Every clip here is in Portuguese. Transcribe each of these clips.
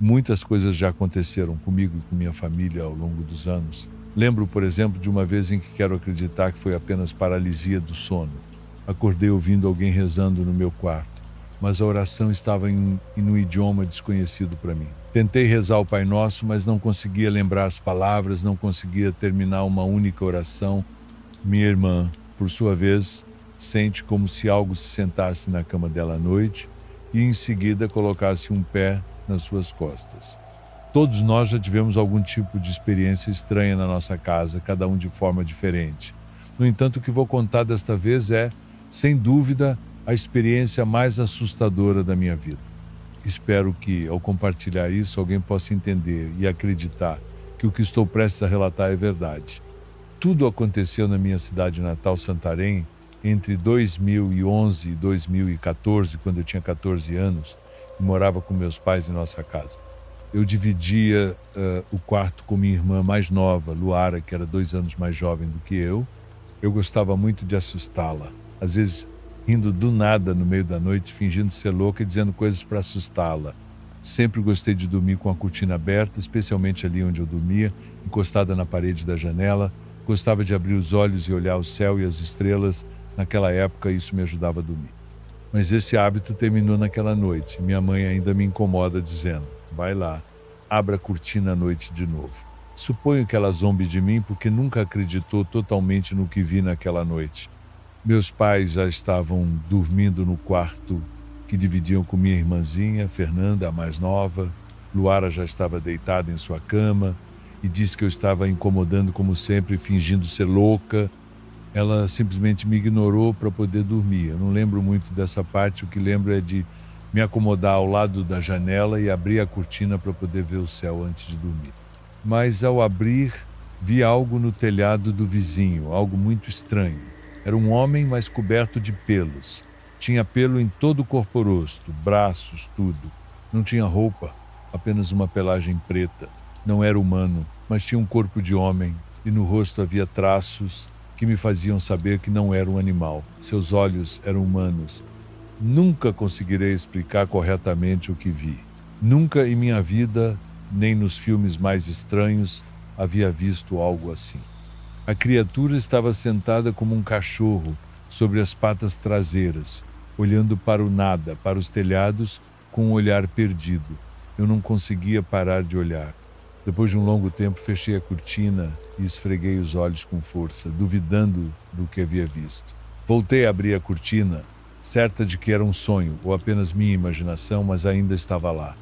Muitas coisas já aconteceram comigo e com minha família ao longo dos anos. Lembro, por exemplo, de uma vez em que quero acreditar que foi apenas paralisia do sono. Acordei ouvindo alguém rezando no meu quarto, mas a oração estava em um idioma desconhecido para mim. Tentei rezar o Pai Nosso, mas não conseguia lembrar as palavras, não conseguia terminar uma única oração. Minha irmã, por sua vez, sente como se algo se sentasse na cama dela à noite e em seguida colocasse um pé nas suas costas. Todos nós já tivemos algum tipo de experiência estranha na nossa casa, cada um de forma diferente. No entanto, o que vou contar desta vez é, sem dúvida, a experiência mais assustadora da minha vida. Espero que, ao compartilhar isso, alguém possa entender e acreditar que o que estou prestes a relatar é verdade. Tudo aconteceu na minha cidade natal, Santarém, entre 2011 e 2014, quando eu tinha 14 anos e morava com meus pais em nossa casa. Eu dividia o quarto com minha irmã mais nova, Luara, que era 2 anos mais jovem do que eu. Eu gostava muito de assustá-la, às vezes rindo do nada no meio da noite, fingindo ser louca e dizendo coisas para assustá-la. Sempre gostei de dormir com a cortina aberta, especialmente ali onde eu dormia, encostada na parede da janela. Gostava de abrir os olhos e olhar o céu e as estrelas. Naquela época, isso me ajudava a dormir. Mas esse hábito terminou naquela noite. Minha mãe ainda me incomoda dizendo: vai lá, abra a cortina à noite de novo. Suponho que ela zombe de mim porque nunca acreditou totalmente no que vi naquela noite. Meus pais já estavam dormindo no quarto que dividiam com minha irmãzinha, Fernanda, a mais nova. Luara já estava deitada em sua cama e disse que eu estava incomodando como sempre, fingindo ser louca. Ela simplesmente me ignorou para poder dormir. Eu não lembro muito dessa parte, o que lembro é de me acomodar ao lado da janela e abrir a cortina para poder ver o céu antes de dormir. Mas ao abrir, vi algo no telhado do vizinho, algo muito estranho. Era um homem, mas coberto de pelos. Tinha pelo em todo o corpo rosto, braços, tudo. Não tinha roupa, apenas uma pelagem preta. Não era humano, mas tinha um corpo de homem e no rosto havia traços que me faziam saber que não era um animal. Seus olhos eram humanos. Nunca conseguirei explicar corretamente o que vi. Nunca em minha vida, nem nos filmes mais estranhos, havia visto algo assim. A criatura estava sentada como um cachorro sobre as patas traseiras, olhando para o nada, para os telhados, com um olhar perdido. Eu não conseguia parar de olhar. Depois de um longo tempo, fechei a cortina e esfreguei os olhos com força, duvidando do que havia visto. Voltei a abrir a cortina, certa de que era um sonho ou apenas minha imaginação, mas ainda estava lá.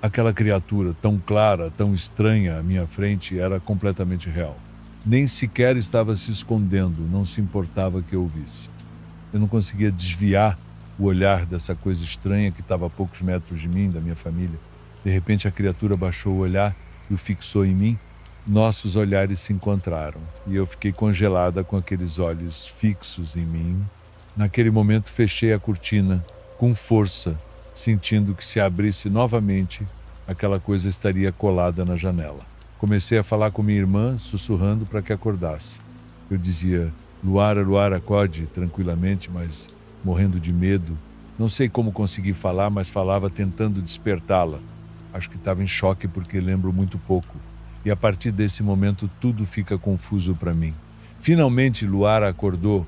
Aquela criatura tão clara, tão estranha à minha frente era completamente real. Nem sequer estava se escondendo, não se importava que eu visse. Eu não conseguia desviar o olhar dessa coisa estranha que estava a poucos metros de mim, da minha família. De repente a criatura baixou o olhar e o fixou em mim. Nossos olhares se encontraram e eu fiquei congelada com aqueles olhos fixos em mim. Naquele momento fechei a cortina com força, sentindo que se abrisse novamente, aquela coisa estaria colada na janela. Comecei a falar com minha irmã, sussurrando para que acordasse. Eu dizia: Luara, Luara, acorde, tranquilamente, mas morrendo de medo. Não sei como consegui falar, mas falava tentando despertá-la. Acho que estava em choque porque lembro muito pouco. E a partir desse momento tudo fica confuso para mim. Finalmente Luara acordou.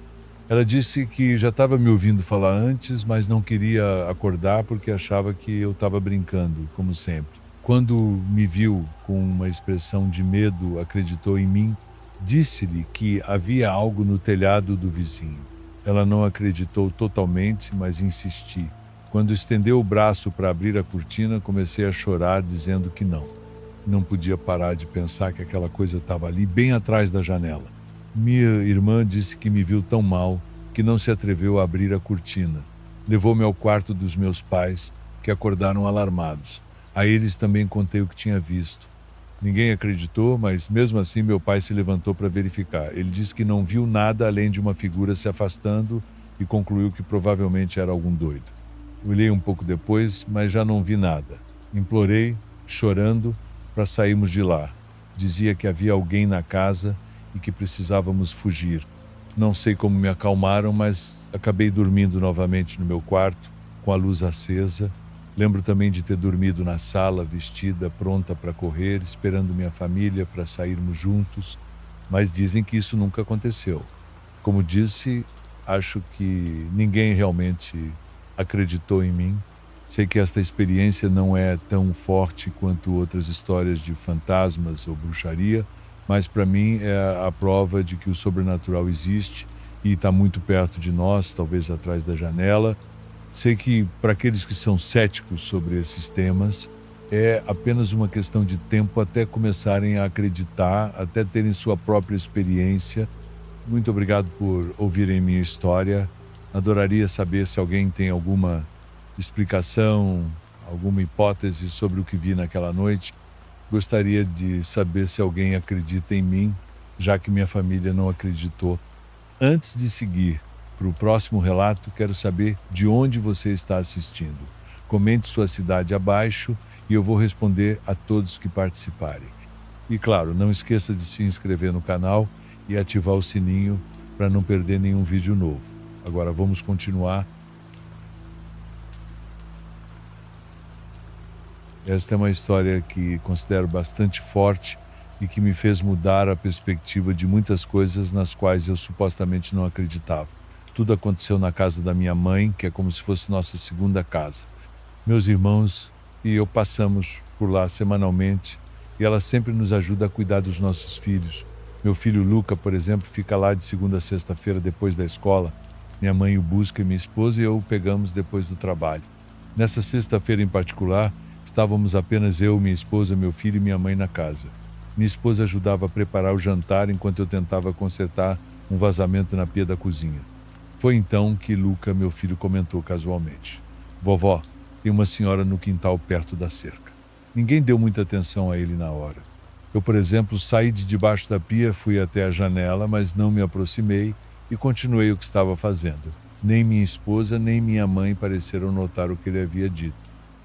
Ela disse que já estava me ouvindo falar antes, mas não queria acordar porque achava que eu estava brincando, como sempre. Quando me viu com uma expressão de medo, acreditou em mim. Disse-lhe que havia algo no telhado do vizinho. Ela não acreditou totalmente, mas insisti. Quando estendeu o braço para abrir a cortina, comecei a chorar, dizendo que não. Não podia parar de pensar que aquela coisa estava ali, bem atrás da janela. Minha irmã disse que me viu tão mal que não se atreveu a abrir a cortina. Levou-me ao quarto dos meus pais, que acordaram alarmados. A eles também contei o que tinha visto. Ninguém acreditou, mas mesmo assim meu pai se levantou para verificar. Ele disse que não viu nada além de uma figura se afastando e concluiu que provavelmente era algum doido. Olhei um pouco depois, mas já não vi nada. Implorei, chorando, para sairmos de lá. Dizia que havia alguém na casa e que precisávamos fugir. Não sei como me acalmaram, mas acabei dormindo novamente no meu quarto, com a luz acesa, Lembro também de ter dormido na sala, vestida, pronta para correr, esperando minha família para sairmos juntos, mas dizem que isso nunca aconteceu. Como disse, acho que ninguém realmente acreditou em mim. Sei que esta experiência não é tão forte quanto outras histórias de fantasmas ou bruxaria, mas para mim é a prova de que o sobrenatural existe e está muito perto de nós, talvez atrás da janela. Sei que para aqueles que são céticos sobre esses temas, é apenas uma questão de tempo até começarem a acreditar, até terem sua própria experiência. Muito obrigado por ouvirem minha história. Adoraria saber se alguém tem alguma explicação, alguma hipótese sobre o que vi naquela noite. Gostaria de saber se alguém acredita em mim, já que minha família não acreditou. Antes de seguir para o próximo relato, quero saber de onde você está assistindo. Comente sua cidade abaixo e eu vou responder a todos que participarem. E claro, não esqueça de se inscrever no canal e ativar o sininho para não perder nenhum vídeo novo. Agora vamos continuar. Esta é uma história que considero bastante forte e que me fez mudar a perspectiva de muitas coisas nas quais eu supostamente não acreditava. Tudo aconteceu na casa da minha mãe, que é como se fosse nossa segunda casa. Meus irmãos e eu passamos por lá semanalmente e ela sempre nos ajuda a cuidar dos nossos filhos. Meu filho Luca, por exemplo, fica lá de segunda a sexta-feira depois da escola. Minha mãe o busca e minha esposa e eu o pegamos depois do trabalho. Nessa sexta-feira em particular, estávamos apenas eu, minha esposa, meu filho e minha mãe na casa. Minha esposa ajudava a preparar o jantar enquanto eu tentava consertar um vazamento na pia da cozinha. Foi então que Luca, meu filho, comentou casualmente: "Vovó, tem uma senhora no quintal perto da cerca." Ninguém deu muita atenção a ele na hora. Eu, por exemplo, saí de debaixo da pia, fui até a janela, mas não me aproximei e continuei o que estava fazendo. Nem minha esposa, nem minha mãe pareceram notar o que ele havia dito.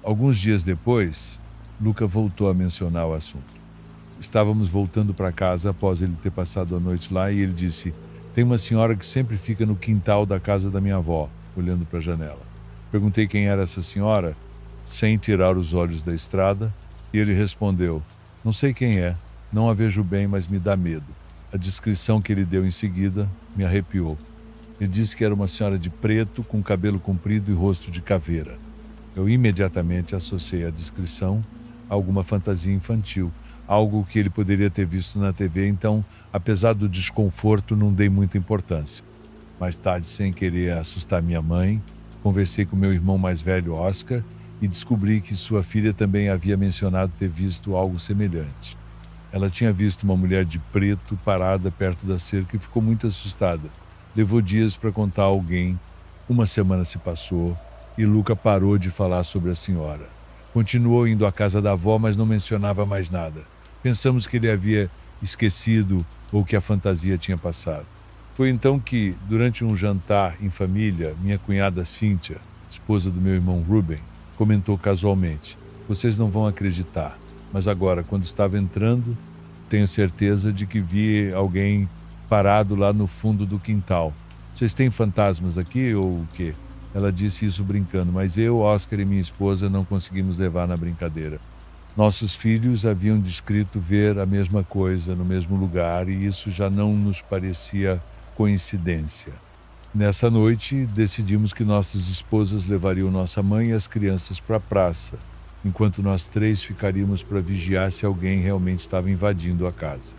Alguns dias depois, Luca voltou a mencionar o assunto. Estávamos voltando para casa após ele ter passado a noite lá e ele disse: "Tem uma senhora que sempre fica no quintal da casa da minha avó", olhando para a janela. Perguntei quem era essa senhora, sem tirar os olhos da estrada, e ele respondeu: "Não sei quem é, não a vejo bem, mas me dá medo." A descrição que ele deu em seguida me arrepiou. Ele disse que era uma senhora de preto, com cabelo comprido e rosto de caveira. Eu imediatamente associei a descrição a alguma fantasia infantil, algo que ele poderia ter visto na TV, então, apesar do desconforto, não dei muita importância. Mais tarde, sem querer assustar minha mãe, conversei com meu irmão mais velho, Oscar, e descobri que sua filha também havia mencionado ter visto algo semelhante. Ela tinha visto uma mulher de preto parada perto da cerca e ficou muito assustada. Levou dias para contar a alguém. Uma semana se passou e Luca parou de falar sobre a senhora. Continuou indo à casa da avó, mas não mencionava mais nada. Pensamos que ele havia esquecido ou que a fantasia tinha passado. Foi então que, durante um jantar em família, minha cunhada Cíntia, esposa do meu irmão Ruben, comentou casualmente: "Vocês não vão acreditar, mas agora, quando estava entrando, tenho certeza de que vi alguém parado lá no fundo do quintal. Vocês têm fantasmas aqui ou o quê?" Ela disse isso brincando, mas eu, Oscar e minha esposa não conseguimos levar na brincadeira. Nossos filhos haviam descrito ver a mesma coisa no mesmo lugar e isso já não nos parecia coincidência. Nessa noite, decidimos que nossas esposas levariam nossa mãe e as crianças para a praça, enquanto nós três ficaríamos para vigiar se alguém realmente estava invadindo a casa.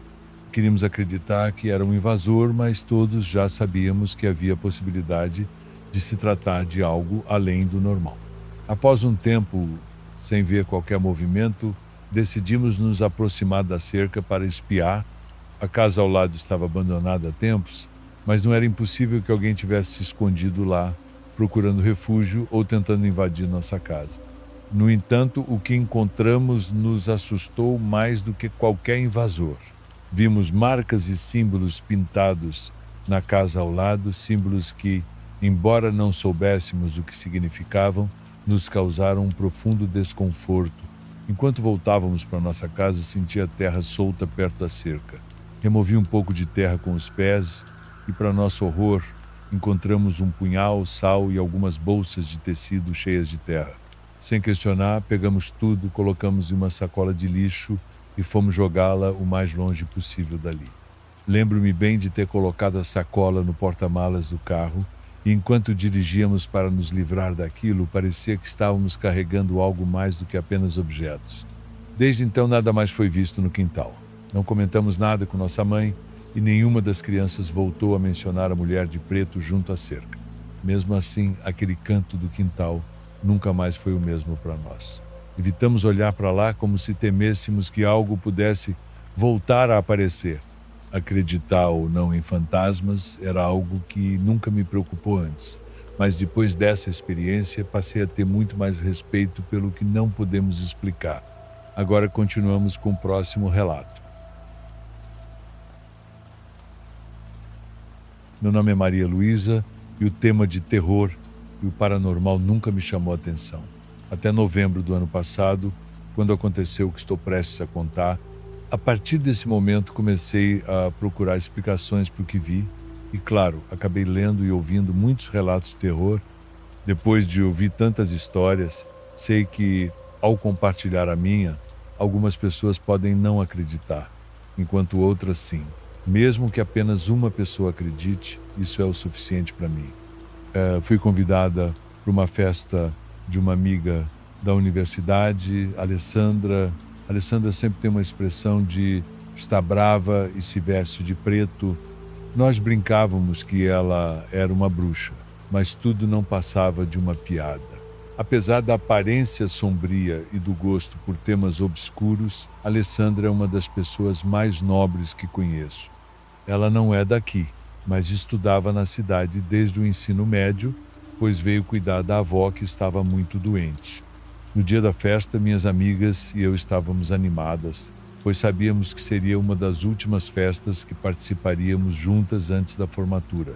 Queríamos acreditar que era um invasor, mas todos já sabíamos que havia a possibilidade de se tratar de algo além do normal. Após um tempo, sem ver qualquer movimento, decidimos nos aproximar da cerca para espiar. A casa ao lado estava abandonada há tempos, mas não era impossível que alguém tivesse se escondido lá, procurando refúgio ou tentando invadir nossa casa. No entanto, o que encontramos nos assustou mais do que qualquer invasor. Vimos marcas e símbolos pintados na casa ao lado, símbolos que, embora não soubéssemos o que significavam, nos causaram um profundo desconforto. Enquanto voltávamos para nossa casa, sentia a terra solta perto da cerca. Removi um pouco de terra com os pés e, para nosso horror, encontramos um punhal, sal e algumas bolsas de tecido cheias de terra. Sem questionar, pegamos tudo, colocamos em uma sacola de lixo e fomos jogá-la o mais longe possível dali. Lembro-me bem de ter colocado a sacola no porta-malas do carro e enquanto dirigíamos para nos livrar daquilo, parecia que estávamos carregando algo mais do que apenas objetos. Desde então, nada mais foi visto no quintal. Não comentamos nada com nossa mãe e nenhuma das crianças voltou a mencionar a mulher de preto junto à cerca. Mesmo assim, aquele canto do quintal nunca mais foi o mesmo para nós. Evitamos olhar para lá como se temêssemos que algo pudesse voltar a aparecer. Acreditar ou não em fantasmas era algo que nunca me preocupou antes, mas depois dessa experiência passei a ter muito mais respeito pelo que não podemos explicar. Agora continuamos com o próximo relato. Meu nome é Maria Luísa e o tema de terror e o paranormal nunca me chamou a atenção. Até novembro do ano passado, quando aconteceu o que estou prestes a contar. A partir desse momento comecei a procurar explicações para o que vi e, claro, acabei lendo e ouvindo muitos relatos de terror. Depois de ouvir tantas histórias, sei que, ao compartilhar a minha, algumas pessoas podem não acreditar, enquanto outras sim. Mesmo que apenas uma pessoa acredite, isso é o suficiente para mim. Fui convidada para uma festa de uma amiga da universidade, Alessandra. Alessandra sempre tem uma expressão de estar brava e se veste de preto. Nós brincávamos que ela era uma bruxa, mas tudo não passava de uma piada. Apesar da aparência sombria e do gosto por temas obscuros, Alessandra é uma das pessoas mais nobres que conheço. Ela não é daqui, mas estudava na cidade desde o ensino médio, pois veio cuidar da avó que estava muito doente. No dia da festa, minhas amigas e eu estávamos animadas, pois sabíamos que seria uma das últimas festas que participaríamos juntas antes da formatura.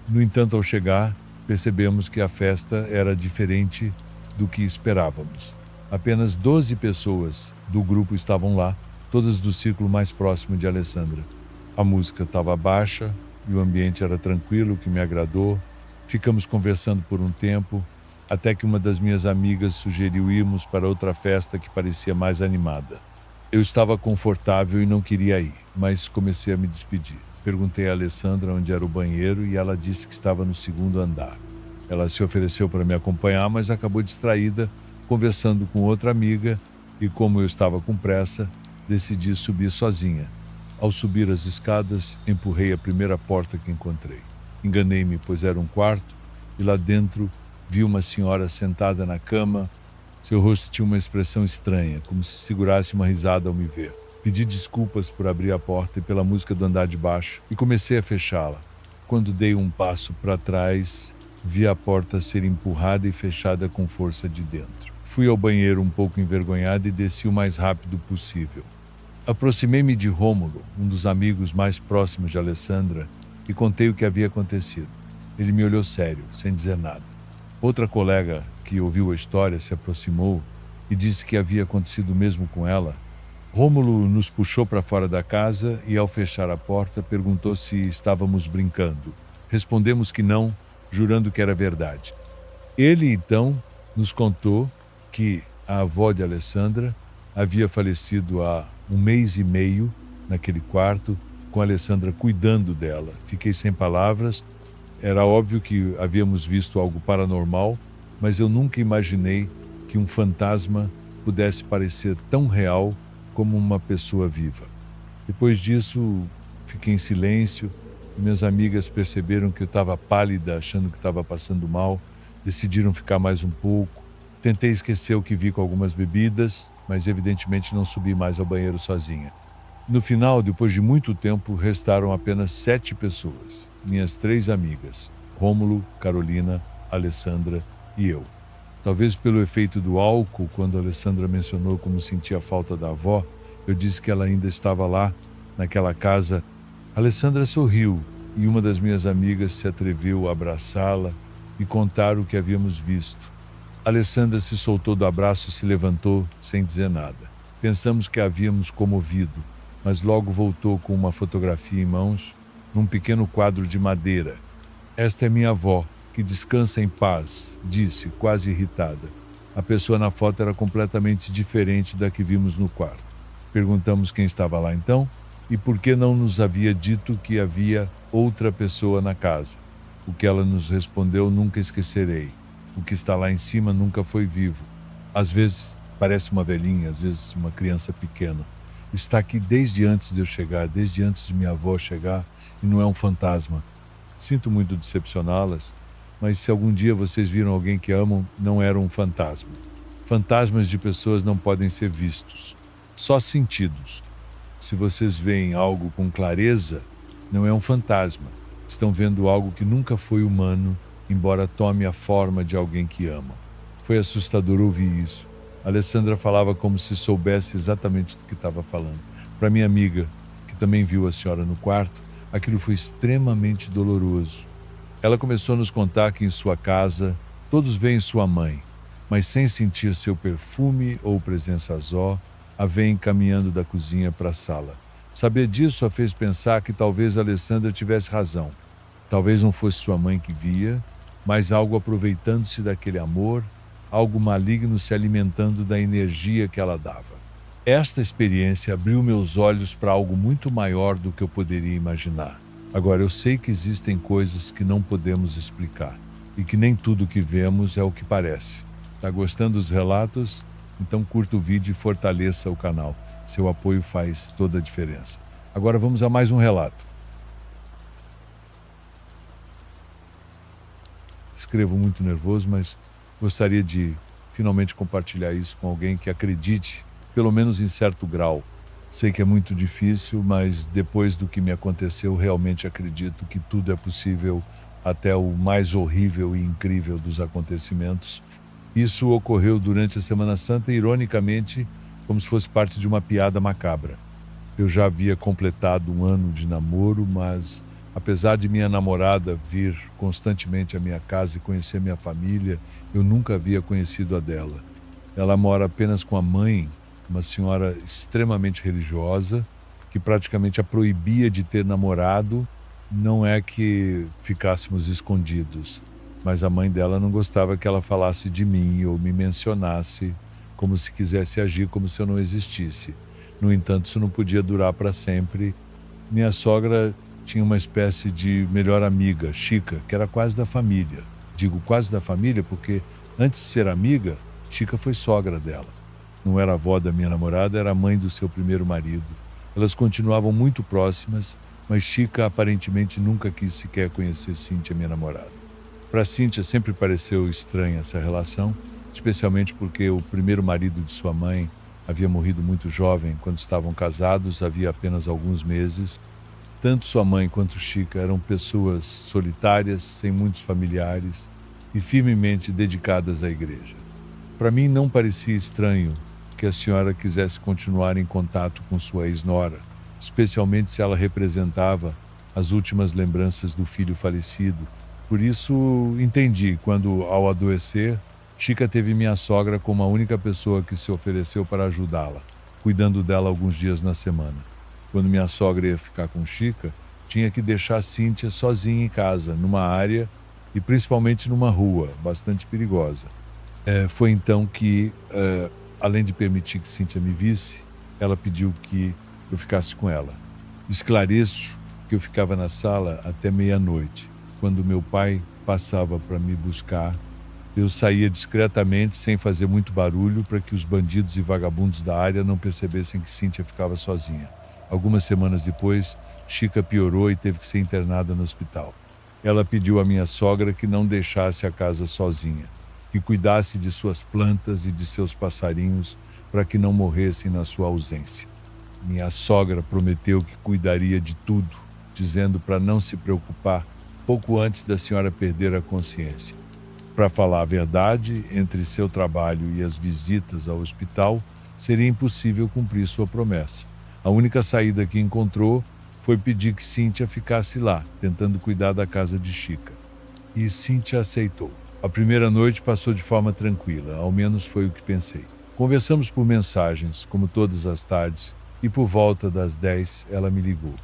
No entanto, ao chegar, percebemos que a festa era diferente do que esperávamos. Apenas 12 pessoas do grupo estavam lá, todas do círculo mais próximo de Alessandra. A música estava baixa e o ambiente era tranquilo, o que me agradou. Ficamos conversando por um tempo, até que uma das minhas amigas sugeriu irmos para outra festa que parecia mais animada. Eu estava confortável e não queria ir, mas comecei a me despedir. Perguntei a Alessandra onde era o banheiro e ela disse que estava no segundo andar. Ela se ofereceu para me acompanhar, mas acabou distraída, conversando com outra amiga e, como eu estava com pressa, decidi subir sozinha. Ao subir as escadas, empurrei a primeira porta que encontrei. Enganei-me, pois era um quarto, e lá dentro vi uma senhora sentada na cama. Seu rosto tinha uma expressão estranha, como se segurasse uma risada ao me ver. Pedi desculpas por abrir a porta e pela música do andar de baixo, e comecei a fechá-la. Quando dei um passo para trás, vi a porta ser empurrada e fechada com força de dentro. Fui ao banheiro um pouco envergonhado e desci o mais rápido possível. Aproximei-me de Rômulo, um dos amigos mais próximos de Alessandra, e contei o que havia acontecido. Ele me olhou sério, sem dizer nada. Outra colega que ouviu a história se aproximou e disse que havia acontecido o mesmo com ela. Rômulo nos puxou para fora da casa e, ao fechar a porta, perguntou se estávamos brincando. Respondemos que não, jurando que era verdade. Ele, então, nos contou que a avó de Alessandra havia falecido há 1 mês e meio naquele quarto, com a Alessandra cuidando dela. Fiquei sem palavras. Era óbvio que havíamos visto algo paranormal, mas eu nunca imaginei que um fantasma pudesse parecer tão real como uma pessoa viva. Depois disso, fiquei em silêncio. Minhas amigas perceberam que eu estava pálida, achando que estava passando mal. Decidiram ficar mais um pouco. Tentei esquecer o que vi com algumas bebidas, mas evidentemente não subi mais ao banheiro sozinha. No final, depois de muito tempo, restaram apenas 7 pessoas. Minhas 3 amigas, Rômulo, Carolina, Alessandra e eu. Talvez pelo efeito do álcool, quando a Alessandra mencionou como sentia a falta da avó, eu disse que ela ainda estava lá, naquela casa. Alessandra sorriu e uma das minhas amigas se atreveu a abraçá-la e contar o que havíamos visto. Alessandra se soltou do abraço e se levantou sem dizer nada. Pensamos que a havíamos comovido, mas logo voltou com uma fotografia em mãos, num pequeno quadro de madeira. Esta é minha avó, que descansa em paz, disse, quase irritada. A pessoa na foto era completamente diferente da que vimos no quarto. Perguntamos quem estava lá então e por que não nos havia dito que havia outra pessoa na casa. O que ela nos respondeu nunca esquecerei. O que está lá em cima nunca foi vivo. Às vezes parece uma velhinha, às vezes uma criança pequena. Está aqui desde antes de eu chegar, desde antes de minha avó chegar, e não é um fantasma. Sinto muito decepcioná-las, mas se algum dia vocês viram alguém que amam, não era um fantasma. Fantasmas de pessoas não podem ser vistos, só sentidos. Se vocês veem algo com clareza, não é um fantasma. Estão vendo algo que nunca foi humano, embora tome a forma de alguém que ama. Foi assustador ouvir isso. A Alessandra falava como se soubesse exatamente do que estava falando. Para minha amiga, que também viu a senhora no quarto, aquilo foi extremamente doloroso. Ela começou a nos contar que em sua casa todos veem sua mãe, mas sem sentir seu perfume ou presença zó, a veem caminhando da cozinha para a sala. Saber disso a fez pensar que talvez a Alessandra tivesse razão. Talvez não fosse sua mãe que via, mas algo aproveitando-se daquele amor, algo maligno se alimentando da energia que ela dava. Esta experiência abriu meus olhos para algo muito maior do que eu poderia imaginar. Agora, eu sei que existem coisas que não podemos explicar e que nem tudo que vemos é o que parece. Tá gostando dos relatos? Então curta o vídeo e fortaleça o canal. Seu apoio faz toda a diferença. Agora vamos a mais um relato. Escrevo muito nervoso, mas gostaria de finalmente compartilhar isso com alguém que acredite, pelo menos em certo grau. Sei que é muito difícil, mas depois do que me aconteceu, realmente acredito que tudo é possível, até o mais horrível e incrível dos acontecimentos. Isso ocorreu durante a Semana Santa, ironicamente, como se fosse parte de uma piada macabra. Eu já havia completado um ano de namoro, mas apesar de minha namorada vir constantemente à minha casa e conhecer minha família, eu nunca havia conhecido a dela. Ela mora apenas com a mãe, uma senhora extremamente religiosa, que praticamente a proibia de ter namorado. Não é que ficássemos escondidos, mas a mãe dela não gostava que ela falasse de mim ou me mencionasse, como se quisesse agir como se eu não existisse. No entanto, isso não podia durar para sempre. Minha sogra tinha uma espécie de melhor amiga, Chica, que era quase da família. Digo quase da família porque, antes de ser amiga, Chica foi sogra dela. Não era avó da minha namorada, era mãe do seu primeiro marido. Elas continuavam muito próximas, mas Chica aparentemente nunca quis sequer conhecer Cíntia, minha namorada. Para Cíntia sempre pareceu estranha essa relação, especialmente porque o primeiro marido de sua mãe havia morrido muito jovem. Quando estavam casados, havia apenas alguns meses. Tanto sua mãe quanto Chica eram pessoas solitárias, sem muitos familiares e firmemente dedicadas à igreja. Para mim não parecia estranho que a senhora quisesse continuar em contato com sua ex-nora, especialmente se ela representava as últimas lembranças do filho falecido. Por isso entendi quando, ao adoecer, Chica teve minha sogra como a única pessoa que se ofereceu para ajudá-la, cuidando dela alguns dias na semana. Quando minha sogra ia ficar com Chica, tinha que deixar Cíntia sozinha em casa, numa área e principalmente numa rua bastante perigosa. Foi então que, além de permitir que Cíntia me visse, ela pediu que eu ficasse com ela. Esclareço que eu ficava na sala até meia-noite. Quando meu pai passava para me buscar, eu saía discretamente, sem fazer muito barulho, para que os bandidos e vagabundos da área não percebessem que Cíntia ficava sozinha. Algumas semanas depois, Chica piorou e teve que ser internada no hospital. Ela pediu à minha sogra que não deixasse a casa sozinha, que cuidasse de suas plantas e de seus passarinhos para que não morressem na sua ausência. Minha sogra prometeu que cuidaria de tudo, dizendo para não se preocupar pouco antes da senhora perder a consciência. Para falar a verdade, entre seu trabalho e as visitas ao hospital, seria impossível cumprir sua promessa. A única saída que encontrou foi pedir que Cíntia ficasse lá, tentando cuidar da casa de Chica. E Cíntia aceitou. A primeira noite passou de forma tranquila, ao menos foi o que pensei. Conversamos por mensagens, como todas as tardes, e por volta das 10 ela me ligou.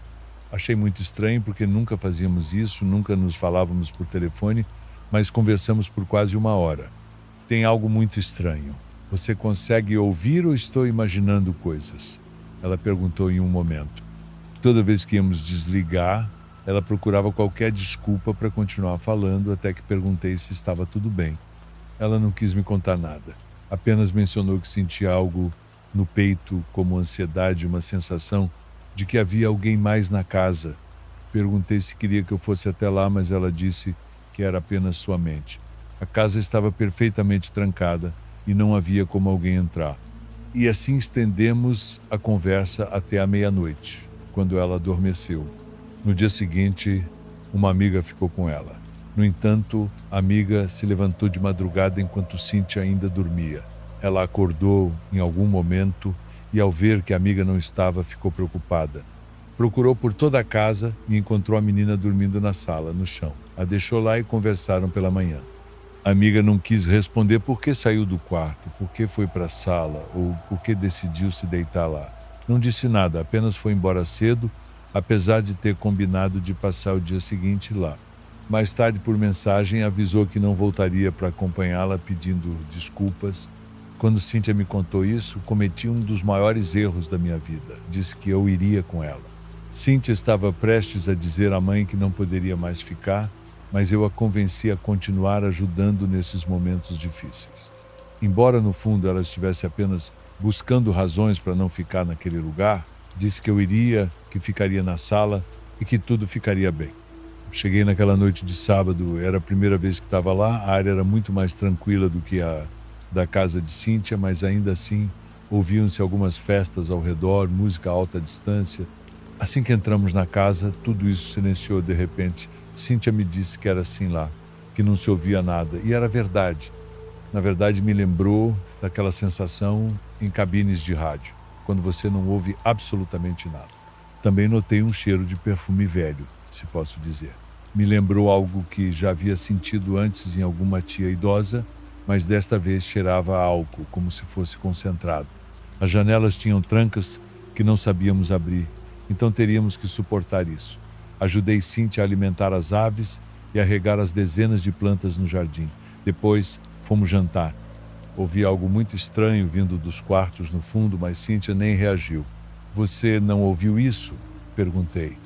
Achei muito estranho porque nunca fazíamos isso, nunca nos falávamos por telefone, mas conversamos por quase uma hora. Tem algo muito estranho. Você consegue ouvir ou estou imaginando coisas? Ela perguntou em um momento. Toda vez que íamos desligar, ela procurava qualquer desculpa para continuar falando, até que perguntei se estava tudo bem. Ela não quis me contar nada. Apenas mencionou que sentia algo no peito, como ansiedade, uma sensação de que havia alguém mais na casa. Perguntei se queria que eu fosse até lá, mas ela disse que era apenas sua mente. A casa estava perfeitamente trancada e não havia como alguém entrar. E assim estendemos a conversa até a meia-noite, quando ela adormeceu. No dia seguinte, uma amiga ficou com ela. No entanto, a amiga se levantou de madrugada enquanto Cíntia ainda dormia. Ela acordou em algum momento e, ao ver que a amiga não estava, ficou preocupada. Procurou por toda a casa e encontrou a menina dormindo na sala, no chão. A deixou lá e conversaram pela manhã. A amiga não quis responder por que saiu do quarto, por que foi para a sala ou por que decidiu se deitar lá. Não disse nada, apenas foi embora cedo, apesar de ter combinado de passar o dia seguinte lá. Mais tarde, por mensagem, avisou que não voltaria para acompanhá-la, pedindo desculpas. Quando Cíntia me contou isso, cometi um dos maiores erros da minha vida. Disse que eu iria com ela. Cíntia estava prestes a dizer à mãe que não poderia mais ficar, mas eu a convenci a continuar ajudando nesses momentos difíceis. Embora no fundo ela estivesse apenas buscando razões para não ficar naquele lugar, disse que eu iria, que ficaria na sala e que tudo ficaria bem. Cheguei naquela noite de sábado, era a primeira vez que estava lá, a área era muito mais tranquila do que a da casa de Cíntia, mas ainda assim ouviam-se algumas festas ao redor, música a alta distância. Assim que entramos na casa, tudo isso silenciou de repente. Cíntia me disse que era assim lá, que não se ouvia nada, e era verdade. Na verdade, me lembrou daquela sensação em cabines de rádio, quando você não ouve absolutamente nada. Também notei um cheiro de perfume velho, se posso dizer. Me lembrou algo que já havia sentido antes em alguma tia idosa, mas desta vez cheirava a álcool, como se fosse concentrado. As janelas tinham trancas que não sabíamos abrir, então teríamos que suportar isso. Ajudei Cíntia a alimentar as aves e a regar as dezenas de plantas no jardim. Depois, fomos jantar. Ouvi algo muito estranho vindo dos quartos no fundo, mas Cíntia nem reagiu. Você não ouviu isso? Perguntei.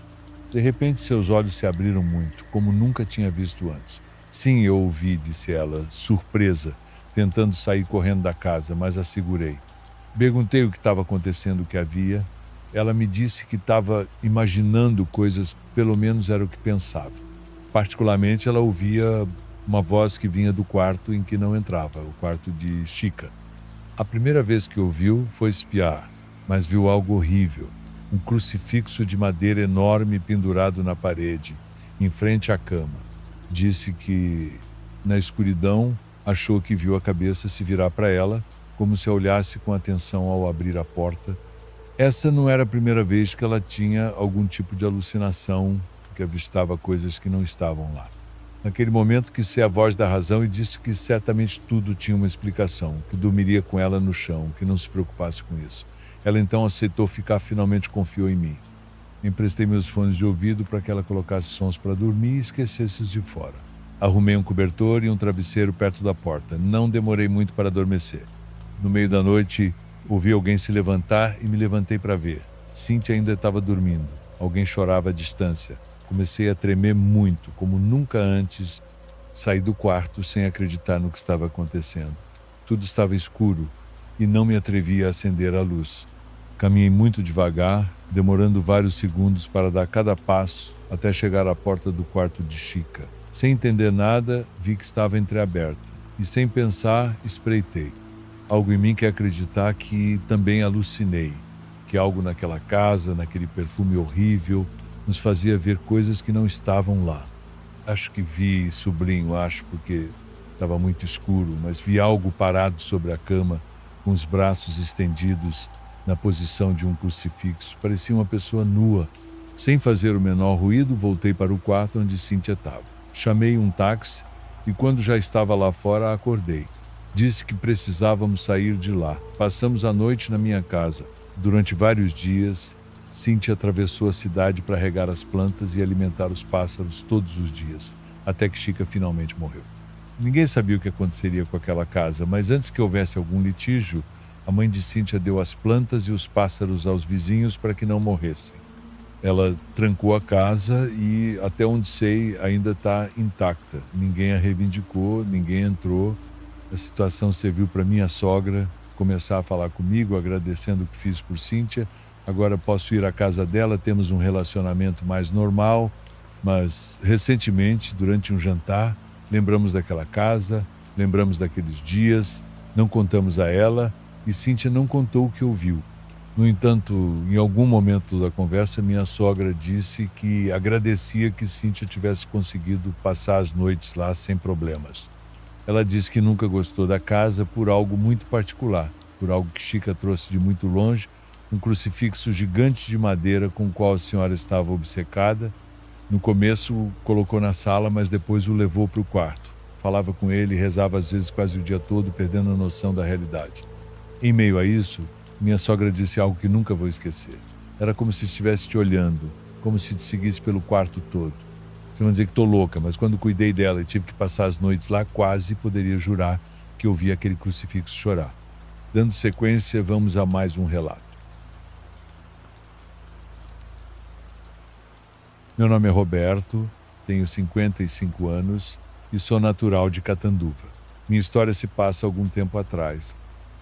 De repente, seus olhos se abriram muito, como nunca tinha visto antes. Sim, eu ouvi, disse ela, surpresa, tentando sair correndo da casa, mas a segurei. Perguntei o que estava acontecendo, o que havia. Ela me disse que estava imaginando coisas, pelo menos era o que pensava. Particularmente, ela ouvia uma voz que vinha do quarto em que não entrava, o quarto de Chica. A primeira vez que ouviu foi espiar, mas viu algo horrível. Um crucifixo de madeira enorme pendurado na parede, em frente à cama. Disse que, na escuridão, achou que viu a cabeça se virar para ela, como se a olhasse com atenção ao abrir a porta. Essa não era a primeira vez que ela tinha algum tipo de alucinação, que avistava coisas que não estavam lá. Naquele momento, quis ser a voz da razão e disse que certamente tudo tinha uma explicação, que dormiria com ela no chão, que não se preocupasse com isso. Ela então aceitou ficar, finalmente confiou em mim. Emprestei meus fones de ouvido para que ela colocasse sons para dormir e esquecesse os de fora. Arrumei um cobertor e um travesseiro perto da porta. Não demorei muito para adormecer. No meio da noite, ouvi alguém se levantar e me levantei para ver. Cíntia ainda estava dormindo. Alguém chorava à distância. Comecei a tremer muito, como nunca antes. Saí do quarto sem acreditar no que estava acontecendo. Tudo estava escuro e não me atrevia a acender a luz. Caminhei muito devagar, demorando vários segundos para dar cada passo até chegar à porta do quarto de Chica. Sem entender nada, vi que estava entreaberta e, sem pensar, espreitei. Algo em mim quer acreditar que também alucinei, que algo naquela casa, naquele perfume horrível, nos fazia ver coisas que não estavam lá. Acho que vi sobrinho, porque estava muito escuro, mas vi algo parado sobre a cama, com os braços estendidos, na posição de um crucifixo. Parecia uma pessoa nua. Sem fazer o menor ruído, voltei para o quarto onde Cíntia estava. Chamei um táxi e, quando já estava lá fora, acordei. Disse que precisávamos sair de lá. Passamos a noite na minha casa. Durante vários dias, Cíntia atravessou a cidade para regar as plantas e alimentar os pássaros todos os dias, até que Chica finalmente morreu. Ninguém sabia o que aconteceria com aquela casa, mas antes que houvesse algum litígio, a mãe de Cíntia deu as plantas e os pássaros aos vizinhos para que não morressem. Ela trancou a casa e, até onde sei, ainda está intacta. Ninguém a reivindicou, ninguém entrou. A situação serviu para minha sogra começar a falar comigo, agradecendo o que fiz por Cíntia. Agora posso ir à casa dela, temos um relacionamento mais normal, mas recentemente, durante um jantar, lembramos daquela casa, lembramos daqueles dias, não contamos a ela e Cíntia não contou o que ouviu. No entanto, em algum momento da conversa, minha sogra disse que agradecia que Cíntia tivesse conseguido passar as noites lá sem problemas. Ela disse que nunca gostou da casa por algo muito particular, por algo que Chica trouxe de muito longe, um crucifixo gigante de madeira com o qual a senhora estava obcecada. No começo o colocou na sala, mas depois o levou para o quarto. Falava com ele e rezava às vezes quase o dia todo, perdendo a noção da realidade. Em meio a isso, minha sogra disse algo que nunca vou esquecer. Era como se estivesse te olhando, como se te seguisse pelo quarto todo. Vocês vão dizer que estou louca, mas quando cuidei dela e tive que passar as noites lá, quase poderia jurar que ouvi aquele crucifixo chorar. Dando sequência, vamos a mais um relato. Meu nome é Roberto, tenho 55 anos e sou natural de Catanduva. Minha história se passa algum tempo atrás.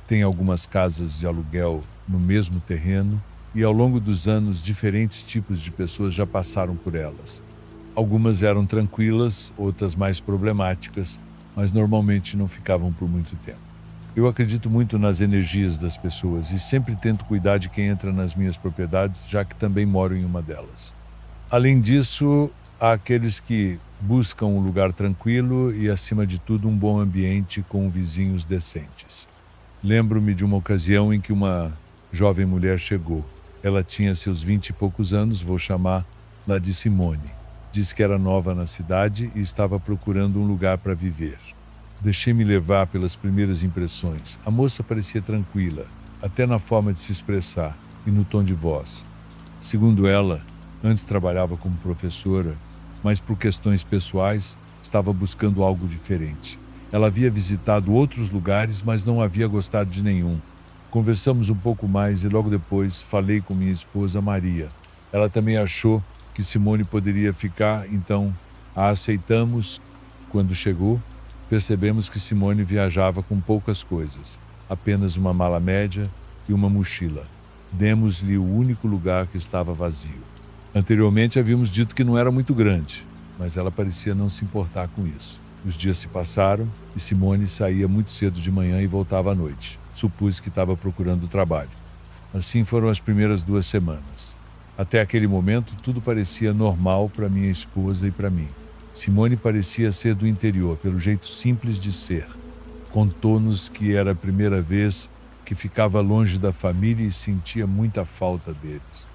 Tem algumas casas de aluguel no mesmo terreno e ao longo dos anos diferentes tipos de pessoas já passaram por elas. Algumas eram tranquilas, outras mais problemáticas, mas normalmente não ficavam por muito tempo. Eu acredito muito nas energias das pessoas e sempre tento cuidar de quem entra nas minhas propriedades, já que também moro em uma delas. Além disso, há aqueles que buscam um lugar tranquilo e, acima de tudo, um bom ambiente com vizinhos decentes. Lembro-me de uma ocasião em que uma jovem mulher chegou. Ela tinha seus 20 e poucos anos, vou chamá-la de Simone. Disse que era nova na cidade e estava procurando um lugar para viver. Deixei-me levar pelas primeiras impressões. A moça parecia tranquila, até na forma de se expressar e no tom de voz. Segundo ela, antes trabalhava como professora, mas por questões pessoais estava buscando algo diferente. Ela havia visitado outros lugares, mas não havia gostado de nenhum. Conversamos um pouco mais e logo depois falei com minha esposa Maria. Ela também achou que Simone poderia ficar, então a aceitamos. Quando chegou, percebemos que Simone viajava com poucas coisas, apenas uma mala média e uma mochila. Demos-lhe o único lugar que estava vazio. Anteriormente havíamos dito que não era muito grande, mas ela parecia não se importar com isso. Os dias se passaram e Simone saía muito cedo de manhã e voltava à noite. Supus que estava procurando trabalho. Assim foram as primeiras 2 semanas. Até aquele momento, tudo parecia normal para minha esposa e para mim. Simone parecia ser do interior, pelo jeito simples de ser. Contou-nos que era a primeira vez que ficava longe da família e sentia muita falta deles.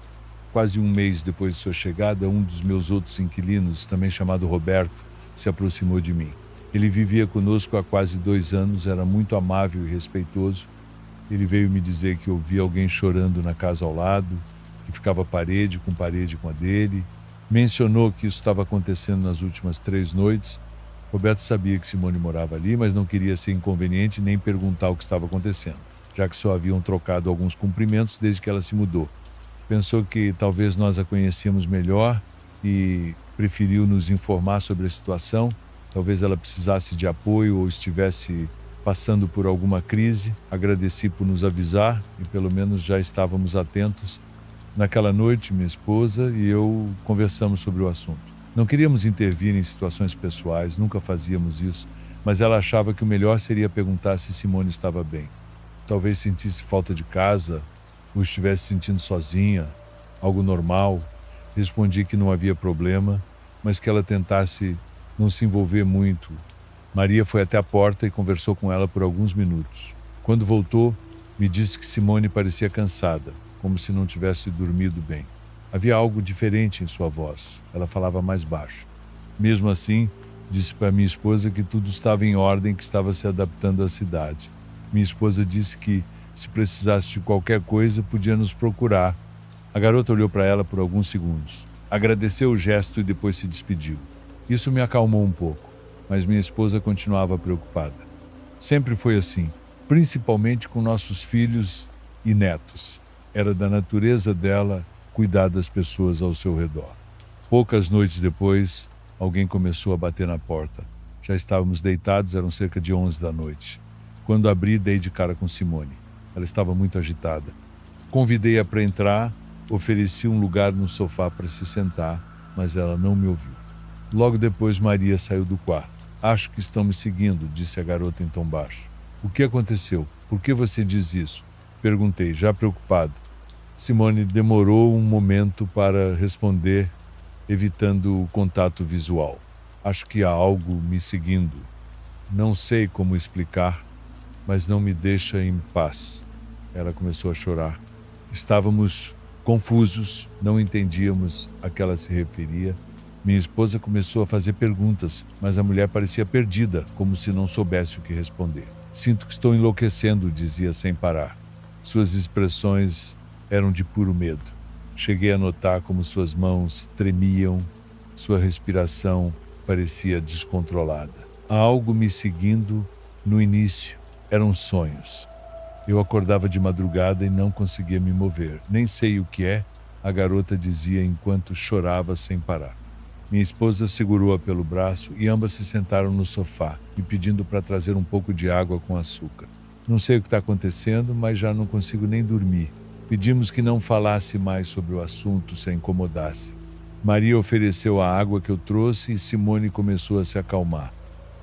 Quase um mês depois de sua chegada, um dos meus outros inquilinos, também chamado Roberto, se aproximou de mim. Ele vivia conosco há quase 2 anos, era muito amável e respeitoso. Ele veio me dizer que ouvia alguém chorando na casa ao lado, que ficava parede com a dele. Mencionou que isso estava acontecendo nas últimas 3 noites. Roberto sabia que Simone morava ali, mas não queria ser inconveniente nem perguntar o que estava acontecendo, já que só haviam trocado alguns cumprimentos desde que ela se mudou. Pensou que talvez nós a conhecíamos melhor e preferiu nos informar sobre a situação. Talvez ela precisasse de apoio ou estivesse passando por alguma crise. Agradeci por nos avisar e pelo menos já estávamos atentos. Naquela noite, minha esposa e eu conversamos sobre o assunto. Não queríamos intervir em situações pessoais, nunca fazíamos isso, mas ela achava que o melhor seria perguntar se Simone estava bem. Talvez sentisse falta de casa ou estivesse sentindo sozinha, algo normal. Respondi que não havia problema, mas que ela tentasse não se envolver muito. Maria foi até a porta e conversou com ela por alguns minutos. Quando voltou, me disse que Simone parecia cansada, como se não tivesse dormido bem. Havia algo diferente em sua voz. Ela falava mais baixo. Mesmo assim, disse para minha esposa que tudo estava em ordem, que estava se adaptando à cidade. Minha esposa disse que, se precisasse de qualquer coisa, podia nos procurar. A garota olhou para ela por alguns segundos. Agradeceu o gesto e depois se despediu. Isso me acalmou um pouco. Ela disse que mas minha esposa continuava preocupada. Sempre foi assim, principalmente com nossos filhos e netos. Era da natureza dela cuidar das pessoas ao seu redor. Poucas noites depois, alguém começou a bater na porta. Já estávamos deitados, eram cerca de 11 da noite. Quando abri, dei de cara com Simone. Ela estava muito agitada. Convidei-a para entrar, ofereci um lugar no sofá para se sentar, mas ela não me ouviu. Logo depois, Maria saiu do quarto. Acho que estão me seguindo, disse a garota em tom baixo. O que aconteceu? Por que você diz isso? Perguntei, já preocupado. Simone demorou um momento para responder, evitando o contato visual. Acho que há algo me seguindo. Não sei como explicar, mas não me deixa em paz. Ela começou a chorar. Estávamos confusos, não entendíamos a que ela se referia. Minha esposa começou a fazer perguntas, mas a mulher parecia perdida, como se não soubesse o que responder. Sinto que estou enlouquecendo, dizia sem parar. Suas expressões eram de puro medo. Cheguei a notar como suas mãos tremiam, sua respiração parecia descontrolada. Há algo me seguindo no início. Eram sonhos. Eu acordava de madrugada e não conseguia me mover. Nem sei o que é, a garota dizia enquanto chorava sem parar. Minha esposa segurou-a pelo braço e ambas se sentaram no sofá, me pedindo para trazer um pouco de água com açúcar. Não sei o que está acontecendo, mas já não consigo nem dormir. Pedimos que não falasse mais sobre o assunto, se a incomodasse. Maria ofereceu a água que eu trouxe e Simone começou a se acalmar.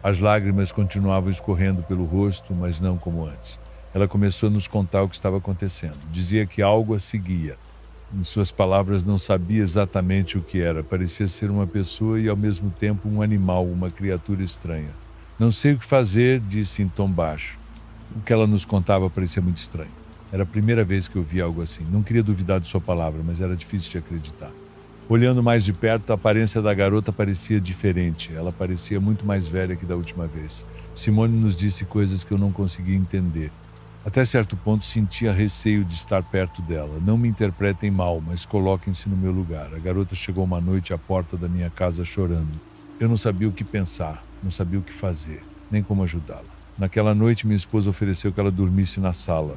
As lágrimas continuavam escorrendo pelo rosto, mas não como antes. Ela começou a nos contar o que estava acontecendo. Dizia que algo a seguia. Em suas palavras, não sabia exatamente o que era. Parecia ser uma pessoa e, ao mesmo tempo, um animal, uma criatura estranha. Não sei o que fazer, disse em tom baixo. O que ela nos contava parecia muito estranho. Era a primeira vez que eu via algo assim. Não queria duvidar de sua palavra, mas era difícil de acreditar. Olhando mais de perto, a aparência da garota parecia diferente. Ela parecia muito mais velha que da última vez. Simone nos disse coisas que eu não conseguia entender. Até certo ponto sentia receio de estar perto dela. Não me interpretem mal, mas coloquem-se no meu lugar. A garota chegou uma noite à porta da minha casa chorando. Eu não sabia o que pensar, não sabia o que fazer, nem como ajudá-la. Naquela noite, minha esposa ofereceu que ela dormisse na sala.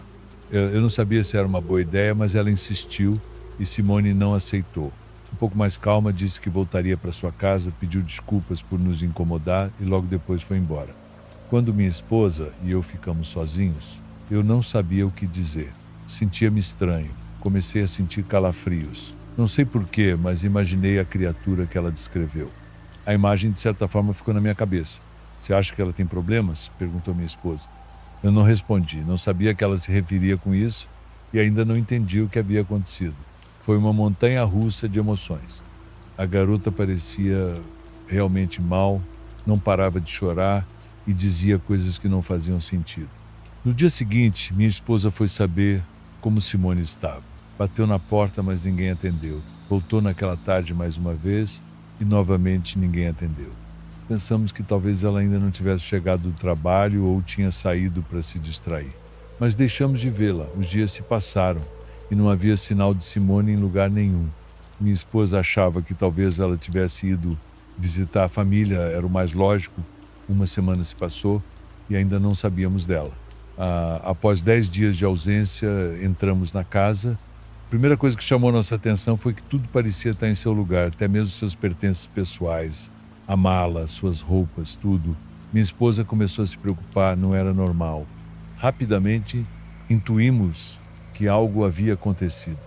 Eu não sabia se era uma boa ideia, mas ela insistiu e Simone não aceitou. Um pouco mais calma, disse que voltaria para sua casa, pediu desculpas por nos incomodar e logo depois foi embora. Quando minha esposa e eu ficamos sozinhos, eu não sabia o que dizer. Sentia-me estranho. Comecei a sentir calafrios. Não sei porquê, mas imaginei a criatura que ela descreveu. A imagem, de certa forma, ficou na minha cabeça. Você acha que ela tem problemas? Perguntou minha esposa. Eu não respondi. Não sabia que ela se referia com isso e ainda não entendi o que havia acontecido. Foi uma montanha-russa de emoções. A garota parecia realmente mal, não parava de chorar e dizia coisas que não faziam sentido. No dia seguinte, minha esposa foi saber como Simone estava. Bateu na porta, mas ninguém atendeu. Voltou naquela tarde mais uma vez e novamente ninguém atendeu. Pensamos que talvez ela ainda não tivesse chegado do trabalho ou tinha saído para se distrair. Mas deixamos de vê-la. Os dias se passaram e não havia sinal de Simone em lugar nenhum. Minha esposa achava que talvez ela tivesse ido visitar a família, era o mais lógico. Uma semana se passou e ainda não sabíamos dela. Após 10 dias de ausência, entramos na casa. A primeira coisa que chamou nossa atenção foi que tudo parecia estar em seu lugar, até mesmo seus pertences pessoais, a mala, suas roupas, tudo. Minha esposa começou a se preocupar, não era normal. Rapidamente, intuímos que algo havia acontecido.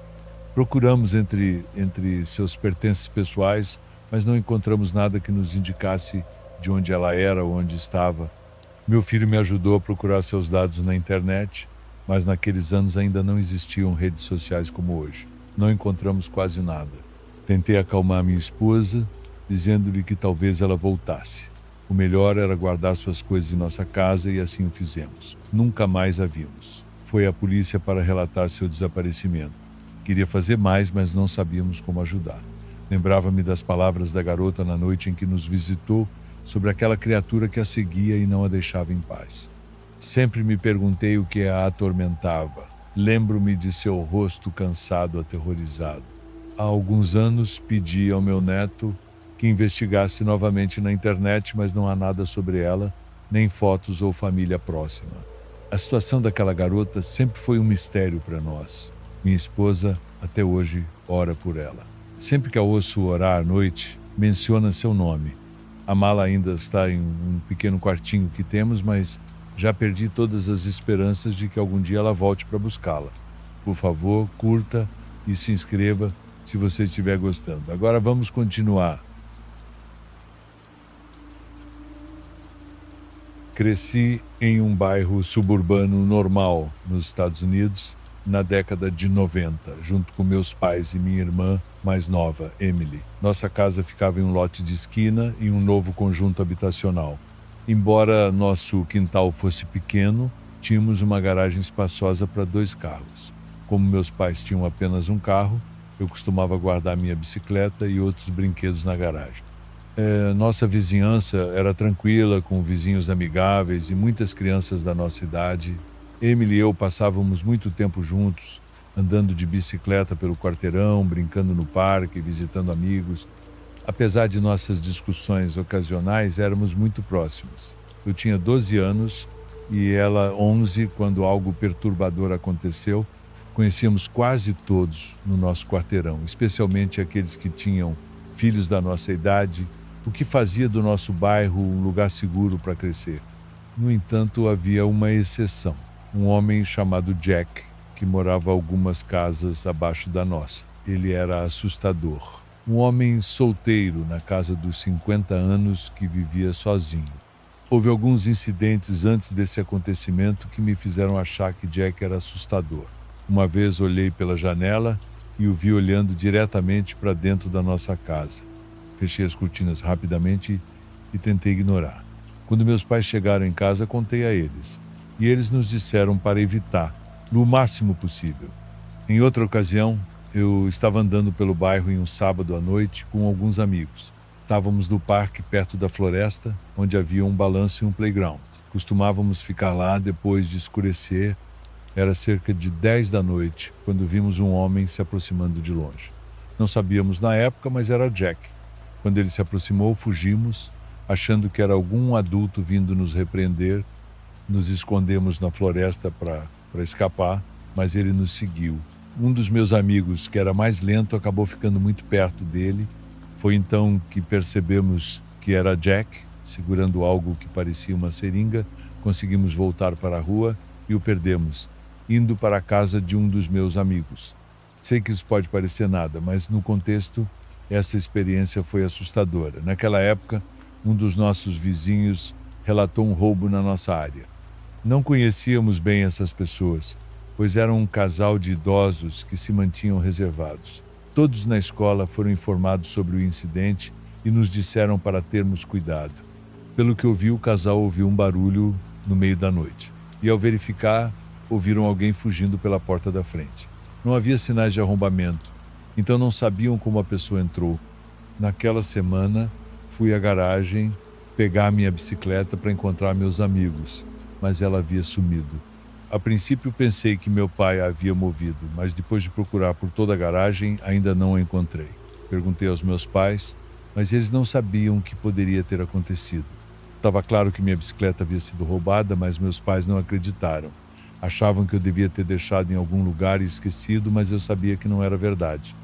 Procuramos entre seus pertences pessoais, mas não encontramos nada que nos indicasse de onde ela era ou onde estava. Meu filho me ajudou a procurar seus dados na internet, mas naqueles anos ainda não existiam redes sociais como hoje. Não encontramos quase nada. Tentei acalmar minha esposa, dizendo-lhe que talvez ela voltasse. O melhor era guardar suas coisas em nossa casa e assim o fizemos. Nunca mais a vimos. Foi à polícia para relatar seu desaparecimento. Queria fazer mais, mas não sabíamos como ajudar. Lembrava-me das palavras da garota na noite em que nos visitou, sobre aquela criatura que a seguia e não a deixava em paz. Sempre me perguntei o que a atormentava. Lembro-me de seu rosto cansado, aterrorizado. Há alguns anos pedi ao meu neto que investigasse novamente na internet, mas não há nada sobre ela, nem fotos ou família próxima. A situação daquela garota sempre foi um mistério para nós. Minha esposa, até hoje, ora por ela. Sempre que a ouço orar à noite, menciona seu nome. A mala ainda está em um pequeno quartinho que temos, mas já perdi todas as esperanças de que algum dia ela volte para buscá-la. Por favor, curta e se inscreva se você estiver gostando. Agora vamos continuar. Cresci em um bairro suburbano normal nos Estados Unidos na década de 90, junto com meus pais e minha irmã mais nova, Emily. Nossa casa ficava em um lote de esquina em um novo conjunto habitacional. Embora nosso quintal fosse pequeno, tínhamos uma garagem espaçosa para 2 carros. Como meus pais tinham apenas um carro, eu costumava guardar minha bicicleta e outros brinquedos na garagem. Nossa vizinhança era tranquila, com vizinhos amigáveis e muitas crianças da nossa idade. Emily e eu passávamos muito tempo juntos, andando de bicicleta pelo quarteirão, brincando no parque, visitando amigos. Apesar de nossas discussões ocasionais, éramos muito próximos. Eu tinha 12 anos e ela 11 quando algo perturbador aconteceu. Conhecíamos quase todos no nosso quarteirão, especialmente aqueles que tinham filhos da nossa idade, o que fazia do nosso bairro um lugar seguro para crescer. No entanto, havia uma exceção, um homem chamado Jack, que morava algumas casas abaixo da nossa. Ele era assustador. Um homem solteiro na casa dos 50 anos que vivia sozinho. Houve alguns incidentes antes desse acontecimento que me fizeram achar que Jack era assustador. Uma vez olhei pela janela e o vi olhando diretamente para dentro da nossa casa. Fechei as cortinas rapidamente e tentei ignorar. Quando meus pais chegaram em casa, contei a eles. E eles nos disseram para evitar, no máximo possível. Em outra ocasião, eu estava andando pelo bairro em um sábado à noite com alguns amigos. Estávamos no parque perto da floresta, onde havia um balanço e um playground. Costumávamos ficar lá depois de escurecer. Era cerca de 10 da noite, quando vimos um homem se aproximando de longe. Não sabíamos na época, mas era Jack. Quando ele se aproximou, fugimos, achando que era algum adulto vindo nos repreender. Nos escondemos na floresta para escapar, mas ele nos seguiu. Um dos meus amigos, que era mais lento, acabou ficando muito perto dele. Foi então que percebemos que era Jack, segurando algo que parecia uma seringa. Conseguimos voltar para a rua e o perdemos, indo para a casa de um dos meus amigos. Sei que isso pode parecer nada, mas no contexto, essa experiência foi assustadora. Naquela época, um dos nossos vizinhos relatou um roubo na nossa área. Não conhecíamos bem essas pessoas, pois eram um casal de idosos que se mantinham reservados. Todos na escola foram informados sobre o incidente e nos disseram para termos cuidado. Pelo que eu vi, o casal ouviu um barulho no meio da noite. E ao verificar, ouviram alguém fugindo pela porta da frente. Não havia sinais de arrombamento, então não sabiam como a pessoa entrou. Naquela semana, fui à garagem pegar minha bicicleta para encontrar meus amigos, mas ela havia sumido. A princípio pensei que meu pai a havia movido, mas depois de procurar por toda a garagem, ainda não a encontrei. Perguntei aos meus pais, mas eles não sabiam o que poderia ter acontecido. Estava claro que minha bicicleta havia sido roubada, mas meus pais não acreditaram. Achavam que eu devia ter deixado em algum lugar e esquecido, mas eu sabia que não era verdade.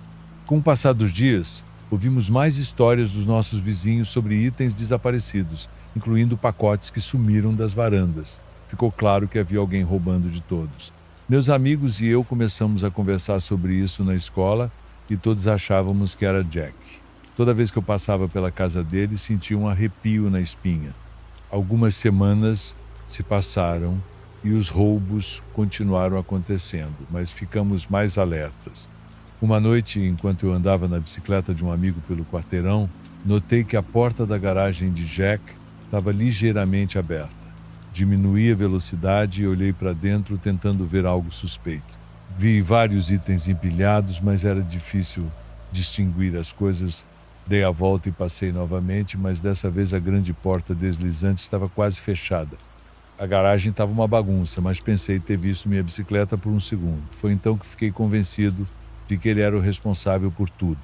Com o passar dos dias, ouvimos mais histórias dos nossos vizinhos sobre itens desaparecidos, incluindo pacotes que sumiram das varandas. Ficou claro que havia alguém roubando de todos. Meus amigos e eu começamos a conversar sobre isso na escola e todos achávamos que era Jack. Toda vez que eu passava pela casa dele, sentia um arrepio na espinha. Algumas semanas se passaram e os roubos continuaram acontecendo, mas ficamos mais alertas. Uma noite, enquanto eu andava na bicicleta de um amigo pelo quarteirão, notei que a porta da garagem de Jack estava ligeiramente aberta. Diminuí a velocidade e olhei para dentro tentando ver algo suspeito. Vi vários itens empilhados, mas era difícil distinguir as coisas. Dei a volta e passei novamente, mas dessa vez a grande porta deslizante estava quase fechada. A garagem estava uma bagunça, mas pensei ter visto minha bicicleta por um segundo. Foi então que fiquei convencido de que ele era o responsável por tudo.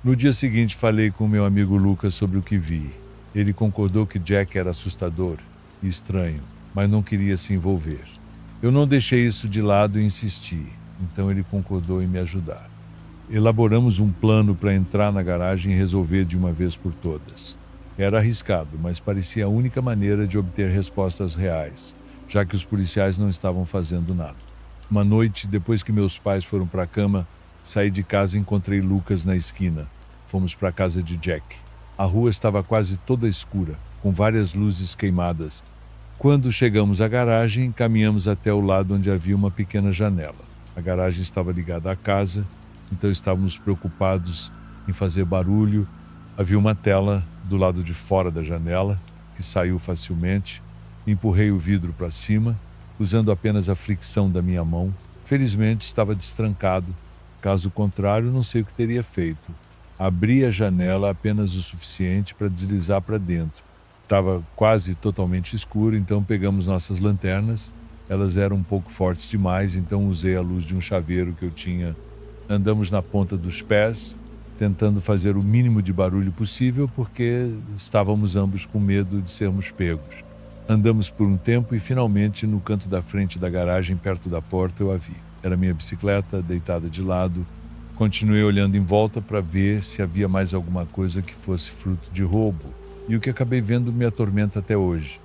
No dia seguinte, falei com meu amigo Lucas sobre o que vi. Ele concordou que Jack era assustador e estranho, mas não queria se envolver. Eu não deixei isso de lado e insisti, então ele concordou em me ajudar. Elaboramos um plano para entrar na garagem e resolver de uma vez por todas. Era arriscado, mas parecia a única maneira de obter respostas reais, já que os policiais não estavam fazendo nada. Uma noite, depois que meus pais foram para a cama, saí de casa e encontrei Lucas na esquina. Fomos para a casa de Jack. A rua estava quase toda escura, com várias luzes queimadas. Quando chegamos à garagem, caminhamos até o lado onde havia uma pequena janela. A garagem estava ligada à casa, então estávamos preocupados em fazer barulho. Havia uma tela do lado de fora da janela, que saiu facilmente. Empurrei o vidro para cima, usando apenas a fricção da minha mão. Felizmente estava destrancado. Caso contrário, não sei o que teria feito. Abri a janela apenas o suficiente para deslizar para dentro. Estava quase totalmente escuro, então pegamos nossas lanternas. Elas eram um pouco fortes demais, então usei a luz de um chaveiro que eu tinha. Andamos na ponta dos pés, tentando fazer o mínimo de barulho possível, porque estávamos ambos com medo de sermos pegos. Andamos por um tempo e, finalmente, no canto da frente da garagem, perto da porta, eu a vi. Era minha bicicleta, deitada de lado. Continuei olhando em volta para ver se havia mais alguma coisa que fosse fruto de roubo. E o que acabei vendo me atormenta até hoje.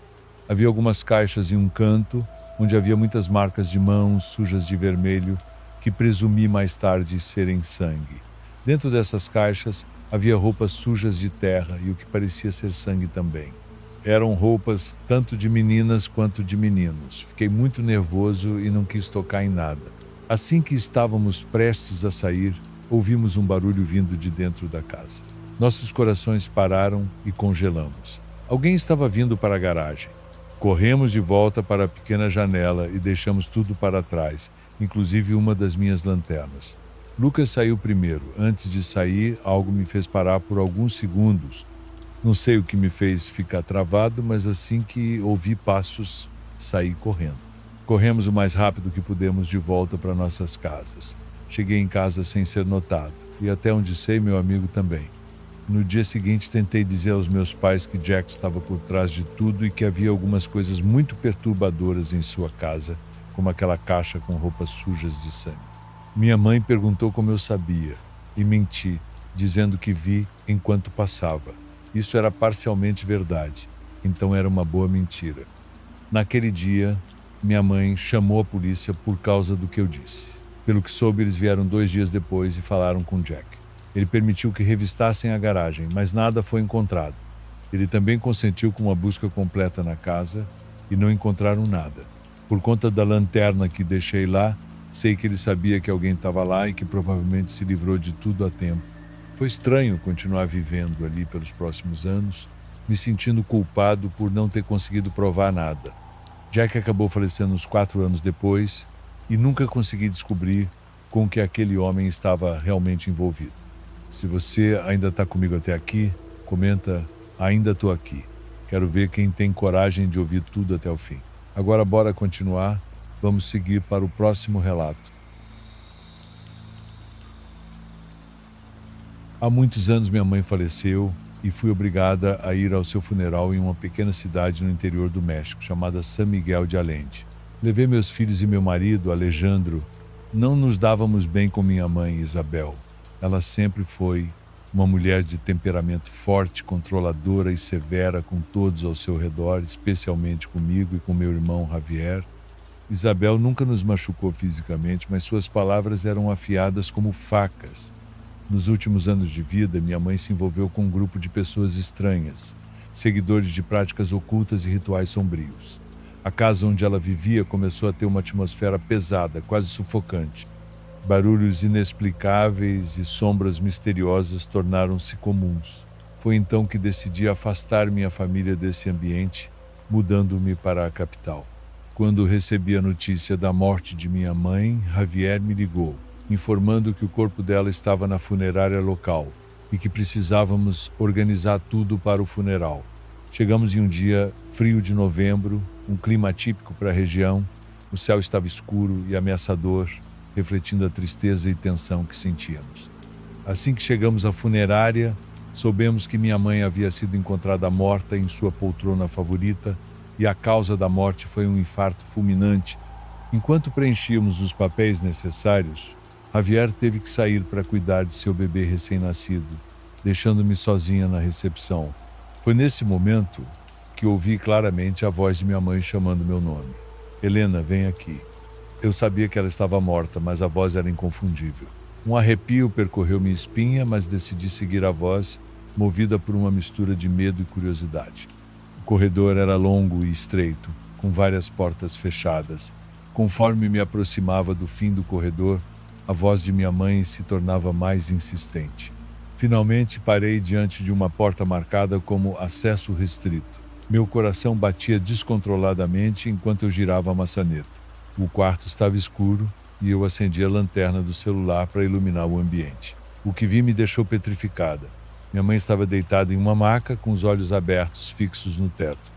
Havia algumas caixas em um canto, onde havia muitas marcas de mãos sujas de vermelho, que presumi mais tarde serem sangue. Dentro dessas caixas havia roupas sujas de terra e o que parecia ser sangue também. Eram roupas tanto de meninas quanto de meninos. Fiquei muito nervoso e não quis tocar em nada. Assim que estávamos prestes a sair, ouvimos um barulho vindo de dentro da casa. Nossos corações pararam e congelamos. Alguém estava vindo para a garagem. Corremos de volta para a pequena janela e deixamos tudo para trás, inclusive uma das minhas lanternas. Lucas saiu primeiro. Antes de sair, algo me fez parar por alguns segundos. Não sei o que me fez ficar travado, mas assim que ouvi passos, saí correndo. Corremos o mais rápido que pudemos de volta para nossas casas. Cheguei em casa sem ser notado, e até onde sei, meu amigo também. No dia seguinte, tentei dizer aos meus pais que Jack estava por trás de tudo e que havia algumas coisas muito perturbadoras em sua casa, como aquela caixa com roupas sujas de sangue. Minha mãe perguntou como eu sabia, e menti, dizendo que vi enquanto passava. Isso era parcialmente verdade, então era uma boa mentira. Naquele dia, minha mãe chamou a polícia por causa do que eu disse. Pelo que soube, eles vieram 2 dias depois e falaram com Jack. Ele permitiu que revistassem a garagem, mas nada foi encontrado. Ele também consentiu com uma busca completa na casa e não encontraram nada. Por conta da lanterna que deixei lá, sei que ele sabia que alguém estava lá e que provavelmente se livrou de tudo a tempo. Foi estranho continuar vivendo ali pelos próximos anos, me sentindo culpado por não ter conseguido provar nada. Jack acabou falecendo uns 4 anos depois e nunca consegui descobrir com que aquele homem estava realmente envolvido. Se você ainda está comigo até aqui, comenta, ainda estou aqui. Quero ver quem tem coragem de ouvir tudo até o fim. Agora bora continuar, vamos seguir para o próximo relato. Há muitos anos minha mãe faleceu e fui obrigada a ir ao seu funeral em uma pequena cidade no interior do México, chamada San Miguel de Allende. Levei meus filhos e meu marido, Alejandro. Não nos dávamos bem com minha mãe, Isabel. Ela sempre foi uma mulher de temperamento forte, controladora e severa com todos ao seu redor, especialmente comigo e com meu irmão Javier. Isabel nunca nos machucou fisicamente, mas suas palavras eram afiadas como facas. Nos últimos anos de vida, minha mãe se envolveu com um grupo de pessoas estranhas, seguidores de práticas ocultas e rituais sombrios. A casa onde ela vivia começou a ter uma atmosfera pesada, quase sufocante. Barulhos inexplicáveis e sombras misteriosas tornaram-se comuns. Foi então que decidi afastar minha família desse ambiente, mudando-me para a capital. Quando recebi a notícia da morte de minha mãe, Javier me ligou, informando que o corpo dela estava na funerária local e que precisávamos organizar tudo para o funeral. Chegamos em um dia frio de novembro, um clima atípico para a região. O céu estava escuro e ameaçador, refletindo a tristeza e tensão que sentíamos. Assim que chegamos à funerária, soubemos que minha mãe havia sido encontrada morta em sua poltrona favorita e a causa da morte foi um infarto fulminante. Enquanto preenchíamos os papéis necessários, Javier teve que sair para cuidar de seu bebê recém-nascido, deixando-me sozinha na recepção. Foi nesse momento que ouvi claramente a voz de minha mãe chamando meu nome. Helena, vem aqui. Eu sabia que ela estava morta, mas a voz era inconfundível. Um arrepio percorreu minha espinha, mas decidi seguir a voz, movida por uma mistura de medo e curiosidade. O corredor era longo e estreito, com várias portas fechadas. Conforme me aproximava do fim do corredor, a voz de minha mãe se tornava mais insistente. Finalmente parei diante de uma porta marcada como acesso restrito. Meu coração batia descontroladamente enquanto eu girava a maçaneta. O quarto estava escuro e eu acendi a lanterna do celular para iluminar o ambiente. O que vi me deixou petrificada. Minha mãe estava deitada em uma maca, com os olhos abertos, fixos no teto.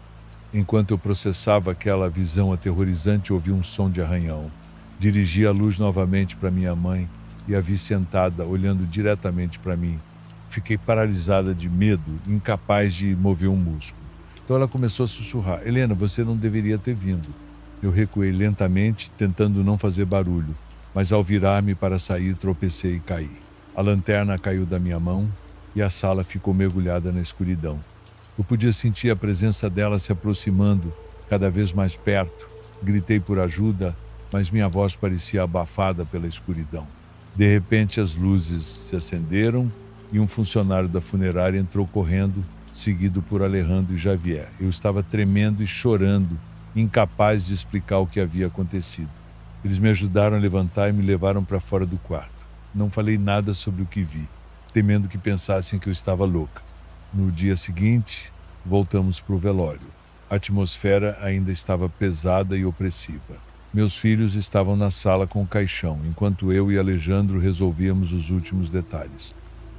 Enquanto eu processava aquela visão aterrorizante, ouvi um som de arranhão. Dirigi a luz novamente para minha mãe e a vi sentada, olhando diretamente para mim. Fiquei paralisada de medo, incapaz de mover um músculo. Então ela começou a sussurrar: Helena, você não deveria ter vindo. Eu recuei lentamente, tentando não fazer barulho, mas ao virar-me para sair, tropecei e caí. A lanterna caiu da minha mão e a sala ficou mergulhada na escuridão. Eu podia sentir a presença dela se aproximando, cada vez mais perto. Gritei por ajuda, mas minha voz parecia abafada pela escuridão. De repente, as luzes se acenderam e um funcionário da funerária entrou correndo, seguido por Alejandro e Javier. Eu estava tremendo e chorando, incapaz de explicar o que havia acontecido. Eles me ajudaram a levantar e me levaram para fora do quarto. Não falei nada sobre o que vi, temendo que pensassem que eu estava louca. No dia seguinte, voltamos para o velório. A atmosfera ainda estava pesada e opressiva. Meus filhos estavam na sala com o caixão, enquanto eu e Alejandro resolvíamos os últimos detalhes.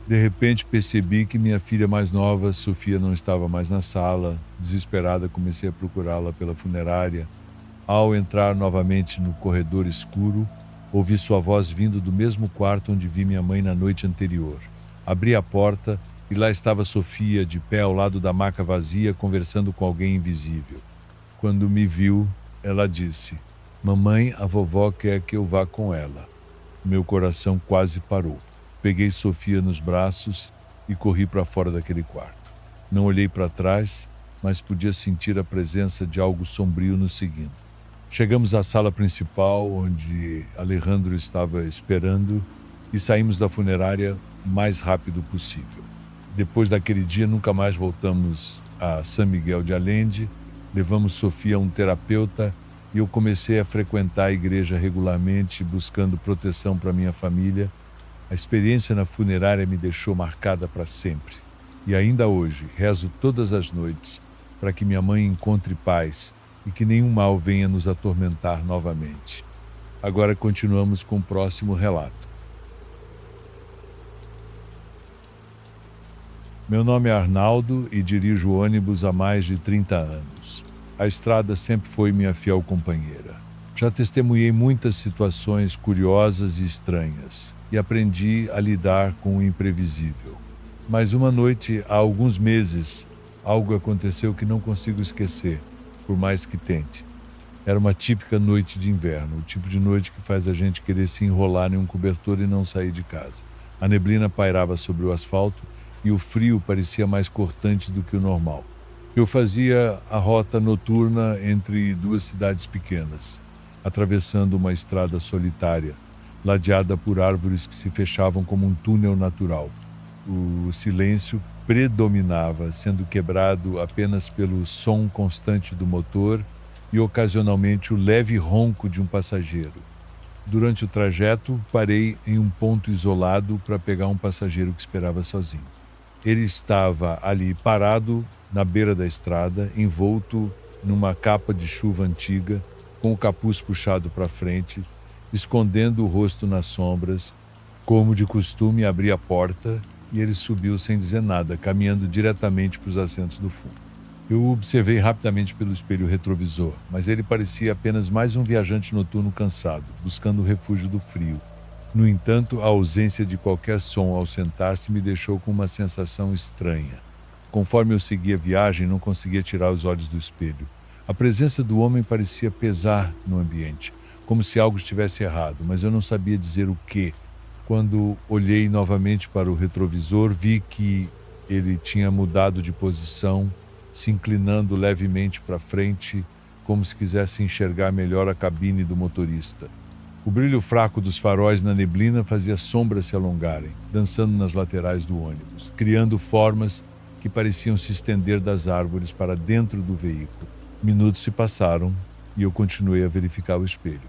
De repente percebi que minha filha mais nova, Sofia, não estava mais na sala. Desesperada, comecei a procurá-la pela funerária. Ao entrar novamente no corredor escuro, ouvi sua voz vindo do mesmo quarto onde vi minha mãe na noite anterior. Abri a porta e lá estava Sofia, de pé ao lado da maca vazia, conversando com alguém invisível. Quando me viu, ela disse: Mamãe, a vovó quer que eu vá com ela. Meu coração quase parou. Peguei Sofia nos braços e corri para fora daquele quarto. Não olhei para trás, mas podia sentir a presença de algo sombrio nos seguindo. Chegamos à sala principal, onde Alejandro estava esperando, e saímos da funerária o mais rápido possível. Depois daquele dia, nunca mais voltamos a San Miguel de Allende. Levamos Sofia a um terapeuta e eu comecei a frequentar a igreja regularmente, buscando proteção para minha família. A experiência na funerária me deixou marcada para sempre. E ainda hoje, rezo todas as noites para que minha mãe encontre paz e que nenhum mal venha nos atormentar novamente. Agora continuamos com o próximo relato. Meu nome é Arnaldo e dirijo ônibus há mais de 30 anos. A estrada sempre foi minha fiel companheira. Já testemunhei muitas situações curiosas e estranhas e aprendi a lidar com o imprevisível. Mas uma noite, há alguns meses, algo aconteceu que não consigo esquecer, por mais que tente. Era uma típica noite de inverno, o tipo de noite que faz a gente querer se enrolar em um cobertor e não sair de casa. A neblina pairava sobre o asfalto e o frio parecia mais cortante do que o normal. Eu fazia a rota noturna entre duas cidades pequenas, atravessando uma estrada solitária, ladeada por árvores que se fechavam como um túnel natural. O silêncio predominava, sendo quebrado apenas pelo som constante do motor e ocasionalmente o leve ronco de um passageiro. Durante o trajeto, parei em um ponto isolado para pegar um passageiro que esperava sozinho. Ele estava ali parado na beira da estrada, envolto numa capa de chuva antiga, com o capuz puxado para frente, escondendo o rosto nas sombras. Como de costume, abri a porta e ele subiu sem dizer nada, caminhando diretamente para os assentos do fundo. Eu o observei rapidamente pelo espelho retrovisor, mas ele parecia apenas mais um viajante noturno cansado, buscando o refúgio do frio. No entanto, a ausência de qualquer som ao sentar-se me deixou com uma sensação estranha. Conforme eu seguia a viagem, não conseguia tirar os olhos do espelho. A presença do homem parecia pesar no ambiente, como se algo estivesse errado, mas eu não sabia dizer o quê. Quando olhei novamente para o retrovisor, vi que ele tinha mudado de posição, se inclinando levemente para frente, como se quisesse enxergar melhor a cabine do motorista. O brilho fraco dos faróis na neblina fazia sombras se alongarem, dançando nas laterais do ônibus, criando formas que pareciam se estender das árvores para dentro do veículo. Minutos se passaram e eu continuei a verificar o espelho.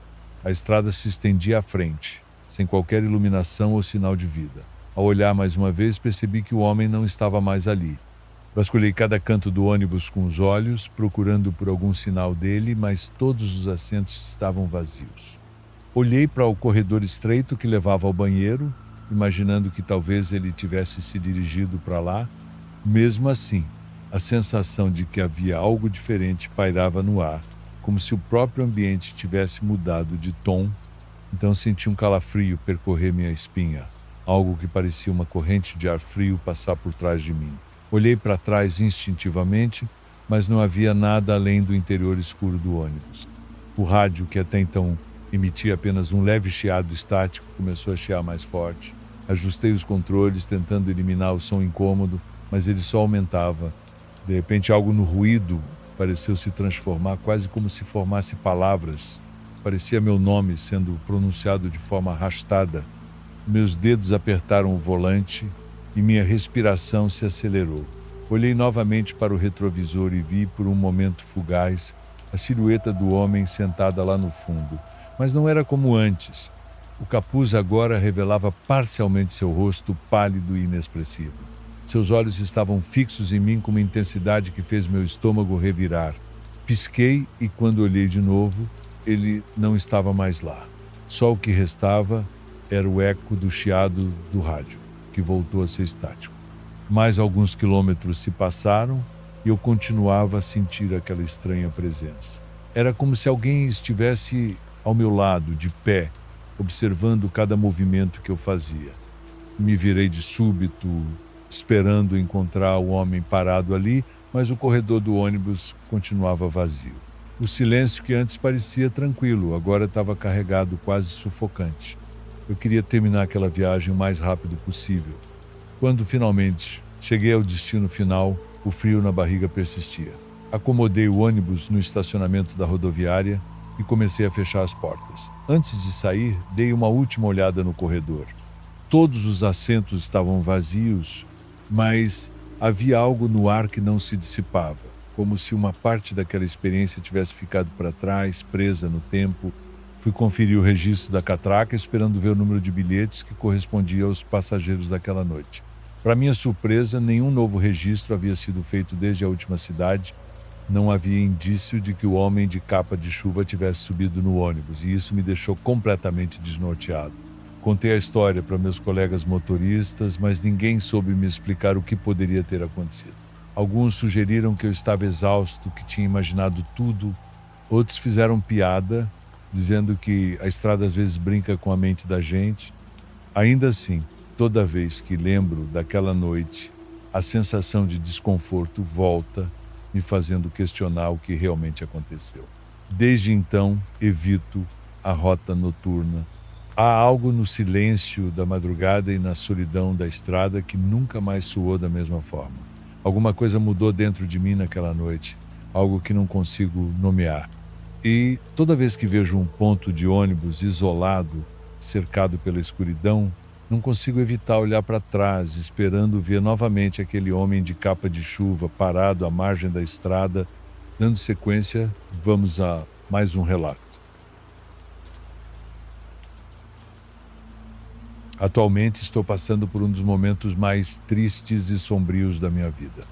A estrada se estendia à frente, sem qualquer iluminação ou sinal de vida. Ao olhar mais uma vez, percebi que o homem não estava mais ali. Vasculhei cada canto do ônibus com os olhos, procurando por algum sinal dele, mas todos os assentos estavam vazios. Olhei para o corredor estreito que levava ao banheiro, imaginando que talvez ele tivesse se dirigido para lá. Mesmo assim, a sensação de que havia algo diferente pairava no ar, como se o próprio ambiente tivesse mudado de tom. Então senti um calafrio percorrer minha espinha, algo que parecia uma corrente de ar frio passar por trás de mim. Olhei para trás instintivamente, mas não havia nada além do interior escuro do ônibus. O rádio, que até então emitia apenas um leve chiado estático, começou a chiar mais forte. Ajustei os controles, tentando eliminar o som incômodo, mas ele só aumentava. De repente, algo no ruído pareceu se transformar, quase como se formasse palavras. Parecia meu nome sendo pronunciado de forma arrastada. Meus dedos apertaram o volante e minha respiração se acelerou. Olhei novamente para o retrovisor e vi, por um momento fugaz, a silhueta do homem sentada lá no fundo. Mas não era como antes. O capuz agora revelava parcialmente seu rosto pálido e inexpressivo. Seus olhos estavam fixos em mim com uma intensidade que fez meu estômago revirar. Pisquei e, quando olhei de novo, ele não estava mais lá. Só o que restava era o eco do chiado do rádio, que voltou a ser estático. Mais alguns quilômetros se passaram e eu continuava a sentir aquela estranha presença. Era como se alguém estivesse ao meu lado, de pé, observando cada movimento que eu fazia. Me virei de súbito, esperando encontrar o homem parado ali, mas o corredor do ônibus continuava vazio. O silêncio, que antes parecia tranquilo, agora estava carregado, quase sufocante. Eu queria terminar aquela viagem o mais rápido possível. Quando finalmente cheguei ao destino final, o frio na barriga persistia. Acomodei o ônibus no estacionamento da rodoviária e comecei a fechar as portas. Antes de sair, dei uma última olhada no corredor. Todos os assentos estavam vazios, mas havia algo no ar que não se dissipava, como se uma parte daquela experiência tivesse ficado para trás, presa no tempo. Fui conferir o registro da catraca, esperando ver o número de bilhetes que correspondia aos passageiros daquela noite. Para minha surpresa, nenhum novo registro havia sido feito desde a última cidade. Não havia indício de que o homem de capa de chuva tivesse subido no ônibus, e isso me deixou completamente desnorteado. Contei a história para meus colegas motoristas, mas ninguém soube me explicar o que poderia ter acontecido. Alguns sugeriram que eu estava exausto, que tinha imaginado tudo. Outros fizeram piada, dizendo que a estrada às vezes brinca com a mente da gente. Ainda assim, toda vez que lembro daquela noite, a sensação de desconforto volta, me fazendo questionar o que realmente aconteceu. Desde então, evito a rota noturna. Há algo no silêncio da madrugada e na solidão da estrada que nunca mais soou da mesma forma. Alguma coisa mudou dentro de mim naquela noite, algo que não consigo nomear. E toda vez que vejo um ponto de ônibus isolado, cercado pela escuridão, não consigo evitar olhar para trás, esperando ver novamente aquele homem de capa de chuva parado à margem da estrada. Dando sequência, vamos a mais um relato. Atualmente estou passando por um dos momentos mais tristes e sombrios da minha vida.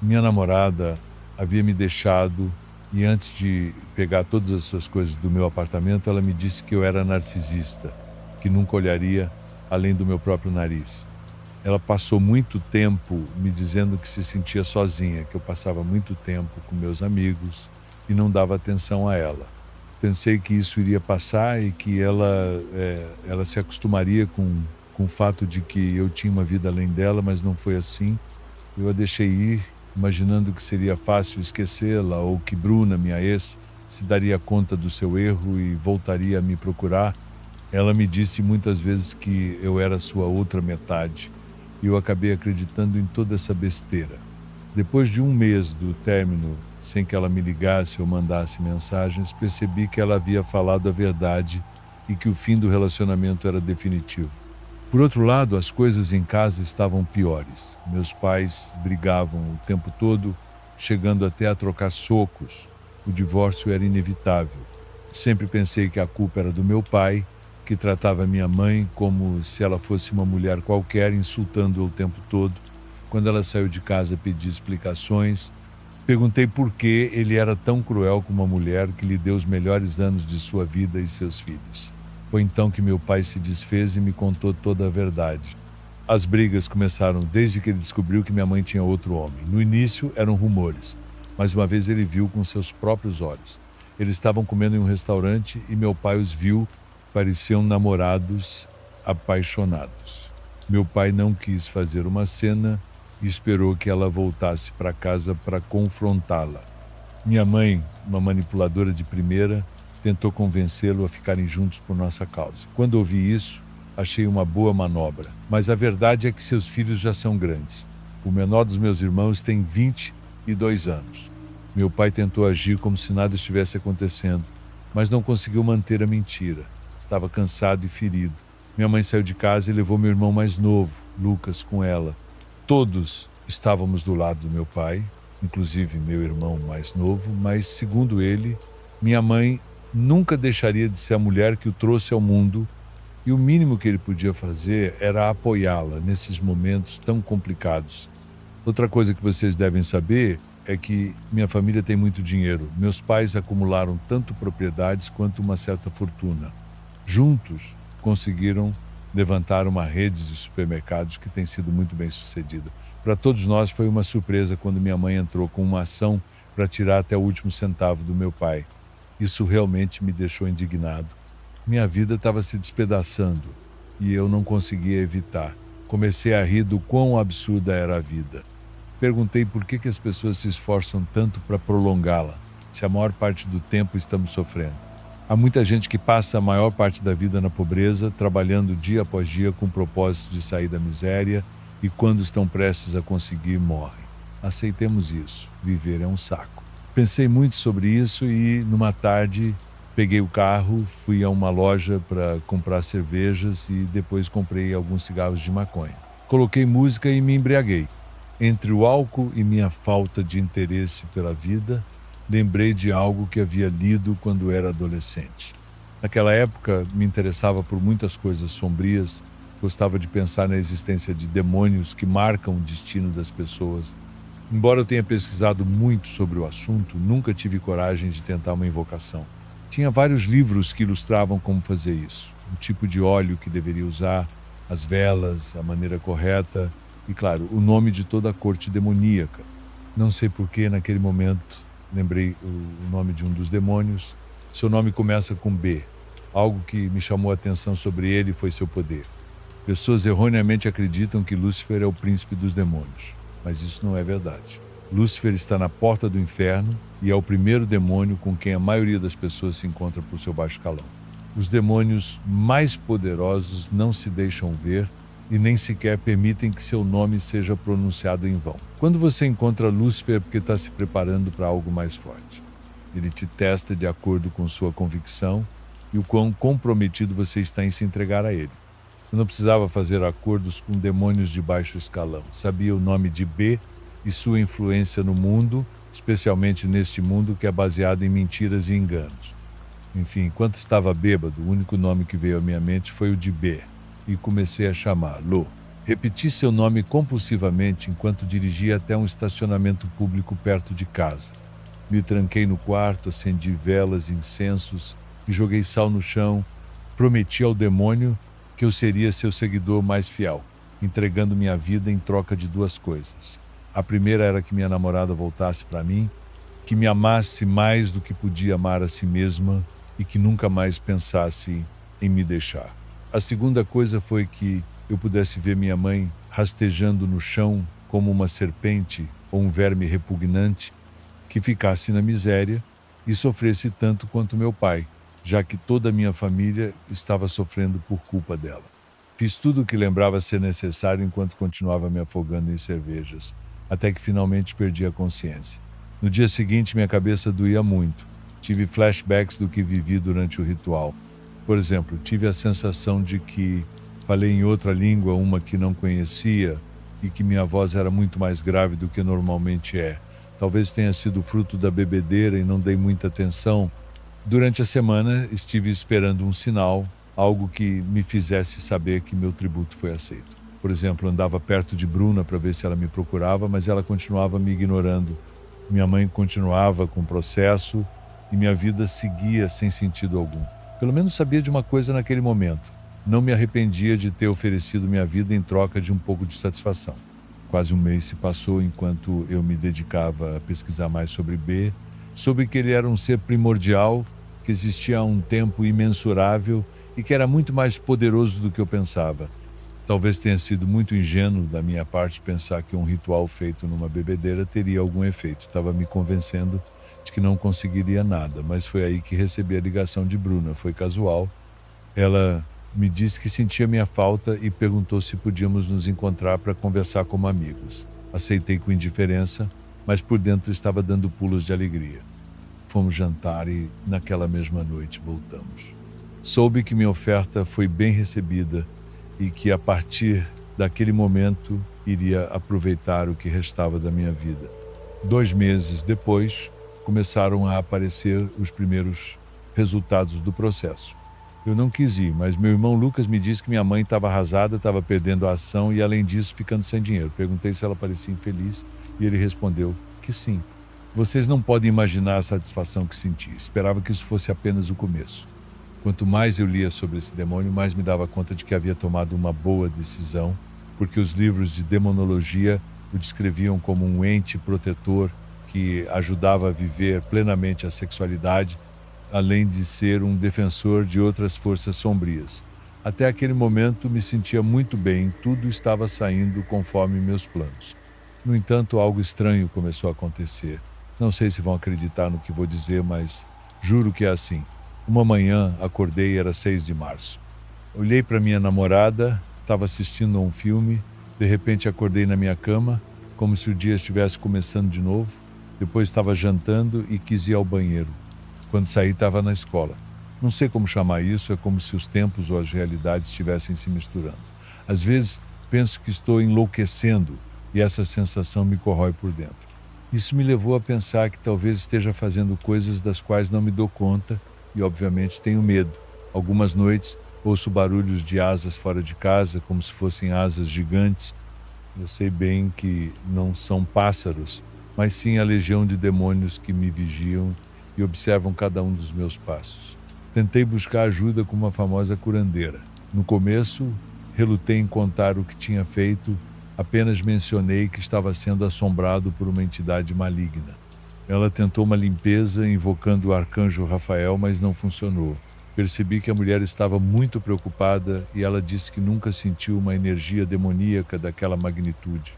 Minha namorada havia me deixado e, antes de pegar todas as suas coisas do meu apartamento, ela me disse que eu era narcisista, que nunca olharia além do meu próprio nariz. Ela passou muito tempo me dizendo que se sentia sozinha, que eu passava muito tempo com meus amigos e não dava atenção a ela. Pensei que isso iria passar e que ela se acostumaria com o fato de que eu tinha uma vida além dela, mas não foi assim. Eu a deixei ir, imaginando que seria fácil esquecê-la ou que Bruna, minha ex, se daria conta do seu erro e voltaria a me procurar. Ela me disse muitas vezes que eu era sua outra metade e eu acabei acreditando em toda essa besteira. Depois de um mês do término, sem que ela me ligasse ou mandasse mensagens, percebi que ela havia falado a verdade e que o fim do relacionamento era definitivo. Por outro lado, as coisas em casa estavam piores. Meus pais brigavam o tempo todo, chegando até a trocar socos. O divórcio era inevitável. Sempre pensei que a culpa era do meu pai, que tratava minha mãe como se ela fosse uma mulher qualquer, insultando-a o tempo todo. Quando ela saiu de casa, pedi explicações. Perguntei por que ele era tão cruel com uma mulher que lhe deu os melhores anos de sua vida e seus filhos. Foi então que meu pai se desfez e me contou toda a verdade. As brigas começaram desde que ele descobriu que minha mãe tinha outro homem. No início eram rumores, mas uma vez ele viu com seus próprios olhos. Eles estavam comendo em um restaurante e meu pai os viu, pareciam namorados apaixonados. Meu pai não quis fazer uma cena e esperou que ela voltasse para casa para confrontá-la. Minha mãe, uma manipuladora de primeira, tentou convencê-lo a ficarem juntos por nossa causa. Quando ouvi isso, achei uma boa manobra. Mas a verdade é que seus filhos já são grandes. O menor dos meus irmãos tem 22 anos. Meu pai tentou agir como se nada estivesse acontecendo, mas não conseguiu manter a mentira. Estava cansado e ferido. Minha mãe saiu de casa e levou meu irmão mais novo, Lucas, com ela. Todos estávamos do lado do meu pai, inclusive meu irmão mais novo, mas, segundo ele, minha mãe nunca deixaria de ser a mulher que o trouxe ao mundo e o mínimo que ele podia fazer era apoiá-la nesses momentos tão complicados. Outra coisa que vocês devem saber é que minha família tem muito dinheiro. Meus pais acumularam tanto propriedades quanto uma certa fortuna. Juntos, conseguiram levantar uma rede de supermercados que tem sido muito bem sucedida. Para todos nós foi uma surpresa quando minha mãe entrou com uma ação para tirar até o último centavo do meu pai. Isso realmente me deixou indignado. Minha vida estava se despedaçando e eu não conseguia evitar. Comecei a rir do quão absurda era a vida. Perguntei por que as pessoas se esforçam tanto para prolongá-la, se a maior parte do tempo estamos sofrendo. Há muita gente que passa a maior parte da vida na pobreza, trabalhando dia após dia com o propósito de sair da miséria e quando estão prestes a conseguir, morrem. Aceitemos isso. Viver é um saco. Pensei muito sobre isso e, numa tarde, peguei o carro, fui a uma loja para comprar cervejas e depois comprei alguns cigarros de maconha. Coloquei música e me embriaguei. Entre o álcool e minha falta de interesse pela vida, lembrei de algo que havia lido quando era adolescente. Naquela época, me interessava por muitas coisas sombrias, gostava de pensar na existência de demônios que marcam o destino das pessoas. Embora eu tenha pesquisado muito sobre o assunto, nunca tive coragem de tentar uma invocação. Tinha vários livros que ilustravam como fazer isso, o tipo de óleo que deveria usar, as velas, a maneira correta e, claro, o nome de toda a corte demoníaca. Não sei por que, naquele momento, lembrei o nome de um dos demônios. Seu nome começa com B. Algo que me chamou a atenção sobre ele foi seu poder. Pessoas erroneamente acreditam que Lúcifer é o príncipe dos demônios, mas isso não é verdade. Lúcifer está na porta do inferno e é o primeiro demônio com quem a maioria das pessoas se encontra por seu baixo calão. Os demônios mais poderosos não se deixam ver e nem sequer permitem que seu nome seja pronunciado em vão. Quando você encontra Lúcifer é porque está se preparando para algo mais forte. Ele te testa de acordo com sua convicção e o quão comprometido você está em se entregar a ele. Eu não precisava fazer acordos com demônios de baixo escalão. Sabia o nome de B e sua influência no mundo, especialmente neste mundo que é baseado em mentiras e enganos. Enfim, enquanto estava bêbado, o único nome que veio à minha mente foi o de B. E comecei a chamá-lo. Repeti seu nome compulsivamente enquanto dirigia até um estacionamento público perto de casa. Me tranquei no quarto, acendi velas e incensos e joguei sal no chão. Prometi ao demônio que eu seria seu seguidor mais fiel, entregando minha vida em troca de duas coisas. A primeira era que minha namorada voltasse para mim, que me amasse mais do que podia amar a si mesma e que nunca mais pensasse em me deixar. A segunda coisa foi que eu pudesse ver minha mãe rastejando no chão como uma serpente ou um verme repugnante que ficasse na miséria e sofresse tanto quanto meu pai, já que toda a minha família estava sofrendo por culpa dela. Fiz tudo o que lembrava ser necessário enquanto continuava me afogando em cervejas, até que finalmente perdi a consciência. No dia seguinte, minha cabeça doía muito. Tive flashbacks do que vivi durante o ritual. Por exemplo, tive a sensação de que falei em outra língua, uma que não conhecia, e que minha voz era muito mais grave do que normalmente é. Talvez tenha sido fruto da bebedeira e não dei muita atenção. Durante a semana, estive esperando um sinal, algo que me fizesse saber que meu tributo foi aceito. Por exemplo, andava perto de Bruna para ver se ela me procurava, mas ela continuava me ignorando. Minha mãe continuava com o processo e minha vida seguia sem sentido algum. Pelo menos sabia de uma coisa naquele momento. Não me arrependia de ter oferecido minha vida em troca de um pouco de satisfação. Quase um mês se passou enquanto eu me dedicava a pesquisar mais sobre B, soube que ele era um ser primordial, que existia há um tempo imensurável e que era muito mais poderoso do que eu pensava. Talvez tenha sido muito ingênuo da minha parte pensar que um ritual feito numa bebedeira teria algum efeito. Estava me convencendo de que não conseguiria nada, mas foi aí que recebi a ligação de Bruna. Foi casual. Ela me disse que sentia minha falta e perguntou se podíamos nos encontrar para conversar como amigos. Aceitei com indiferença, mas por dentro estava dando pulos de alegria. Fomos jantar e, naquela mesma noite, voltamos. Soube que minha oferta foi bem recebida e que, a partir daquele momento, iria aproveitar o que restava da minha vida. 2 meses depois, começaram a aparecer os primeiros resultados do processo. Eu não quis ir, mas meu irmão Lucas me disse que minha mãe estava arrasada, estava perdendo a ação e, além disso, ficando sem dinheiro. Perguntei se ela parecia infeliz e ele respondeu que sim. Vocês não podem imaginar a satisfação que senti. Esperava que isso fosse apenas o começo. Quanto mais eu lia sobre esse demônio, mais me dava conta de que havia tomado uma boa decisão, porque os livros de demonologia o descreviam como um ente protetor que ajudava a viver plenamente a sexualidade, além de ser um defensor de outras forças sombrias. Até aquele momento me sentia muito bem, tudo estava saindo conforme meus planos. No entanto, algo estranho começou a acontecer. Não sei se vão acreditar no que vou dizer, mas juro que é assim. Uma manhã, acordei e era 6 de março. Olhei para minha namorada, estava assistindo a um filme, de repente acordei na minha cama, como se o dia estivesse começando de novo. Depois estava jantando e quis ir ao banheiro. Quando saí, estava na escola. Não sei como chamar isso, é como se os tempos ou as realidades estivessem se misturando. Às vezes, penso que estou enlouquecendo e essa sensação me corrói por dentro. Isso me levou a pensar que talvez esteja fazendo coisas das quais não me dou conta e, obviamente, tenho medo. Algumas noites, ouço barulhos de asas fora de casa, como se fossem asas gigantes. Eu sei bem que não são pássaros, mas sim a legião de demônios que me vigiam e observam cada um dos meus passos. Tentei buscar ajuda com uma famosa curandeira. No começo, relutei em contar o que tinha feito, apenas mencionei que estava sendo assombrado por uma entidade maligna. Ela tentou uma limpeza invocando o arcanjo Rafael, mas não funcionou. Percebi que a mulher estava muito preocupada e ela disse que nunca sentiu uma energia demoníaca daquela magnitude.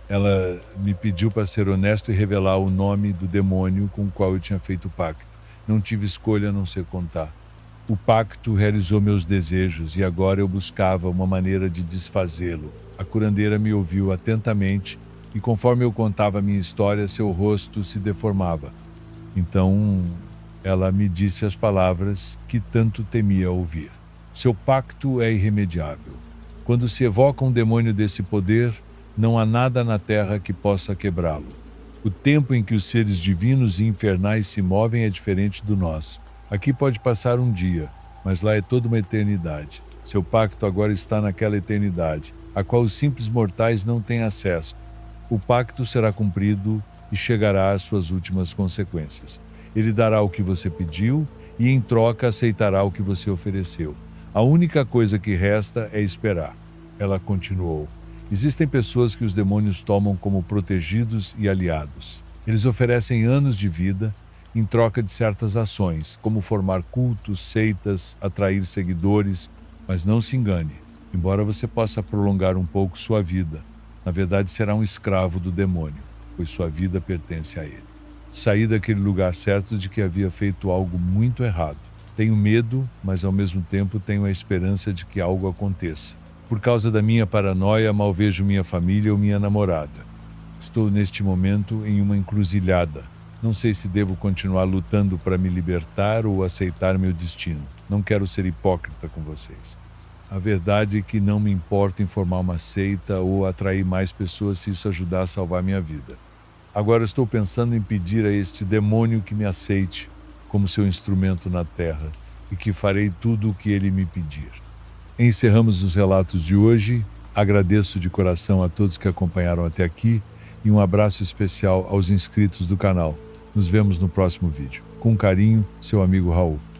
Ela me pediu para ser honesto e revelar o nome do demônio com o qual eu tinha feito o pacto. Não tive escolha a não ser contar. O pacto realizou meus desejos e agora eu buscava uma maneira de desfazê-lo. A curandeira me ouviu atentamente e, conforme eu contava a minha história, seu rosto se deformava. Então, ela me disse as palavras que tanto temia ouvir. Seu pacto é irremediável. Quando se evoca um demônio desse poder, não há nada na terra que possa quebrá-lo. O tempo em que os seres divinos e infernais se movem é diferente do nosso. Aqui pode passar um dia, mas lá é toda uma eternidade. Seu pacto agora está naquela eternidade, a qual os simples mortais não têm acesso. O pacto será cumprido e chegará às suas últimas consequências. Ele dará o que você pediu e, em troca, aceitará o que você ofereceu. A única coisa que resta é esperar. Ela continuou. Existem pessoas que os demônios tomam como protegidos e aliados. Eles oferecem anos de vida, em troca de certas ações, como formar cultos, seitas, atrair seguidores. Mas não se engane, embora você possa prolongar um pouco sua vida, na verdade será um escravo do demônio, pois sua vida pertence a ele. Saí daquele lugar certo de que havia feito algo muito errado. Tenho medo, mas ao mesmo tempo tenho a esperança de que algo aconteça. Por causa da minha paranoia, mal vejo minha família ou minha namorada. Estou neste momento em uma encruzilhada. Não sei se devo continuar lutando para me libertar ou aceitar meu destino. Não quero ser hipócrita com vocês. A verdade é que não me importa em formar uma seita ou atrair mais pessoas se isso ajudar a salvar minha vida. Agora estou pensando em pedir a este demônio que me aceite como seu instrumento na terra e que farei tudo o que ele me pedir. Encerramos os relatos de hoje. Agradeço de coração a todos que acompanharam até aqui e um abraço especial aos inscritos do canal. Nos vemos no próximo vídeo. Com carinho, seu amigo Raul.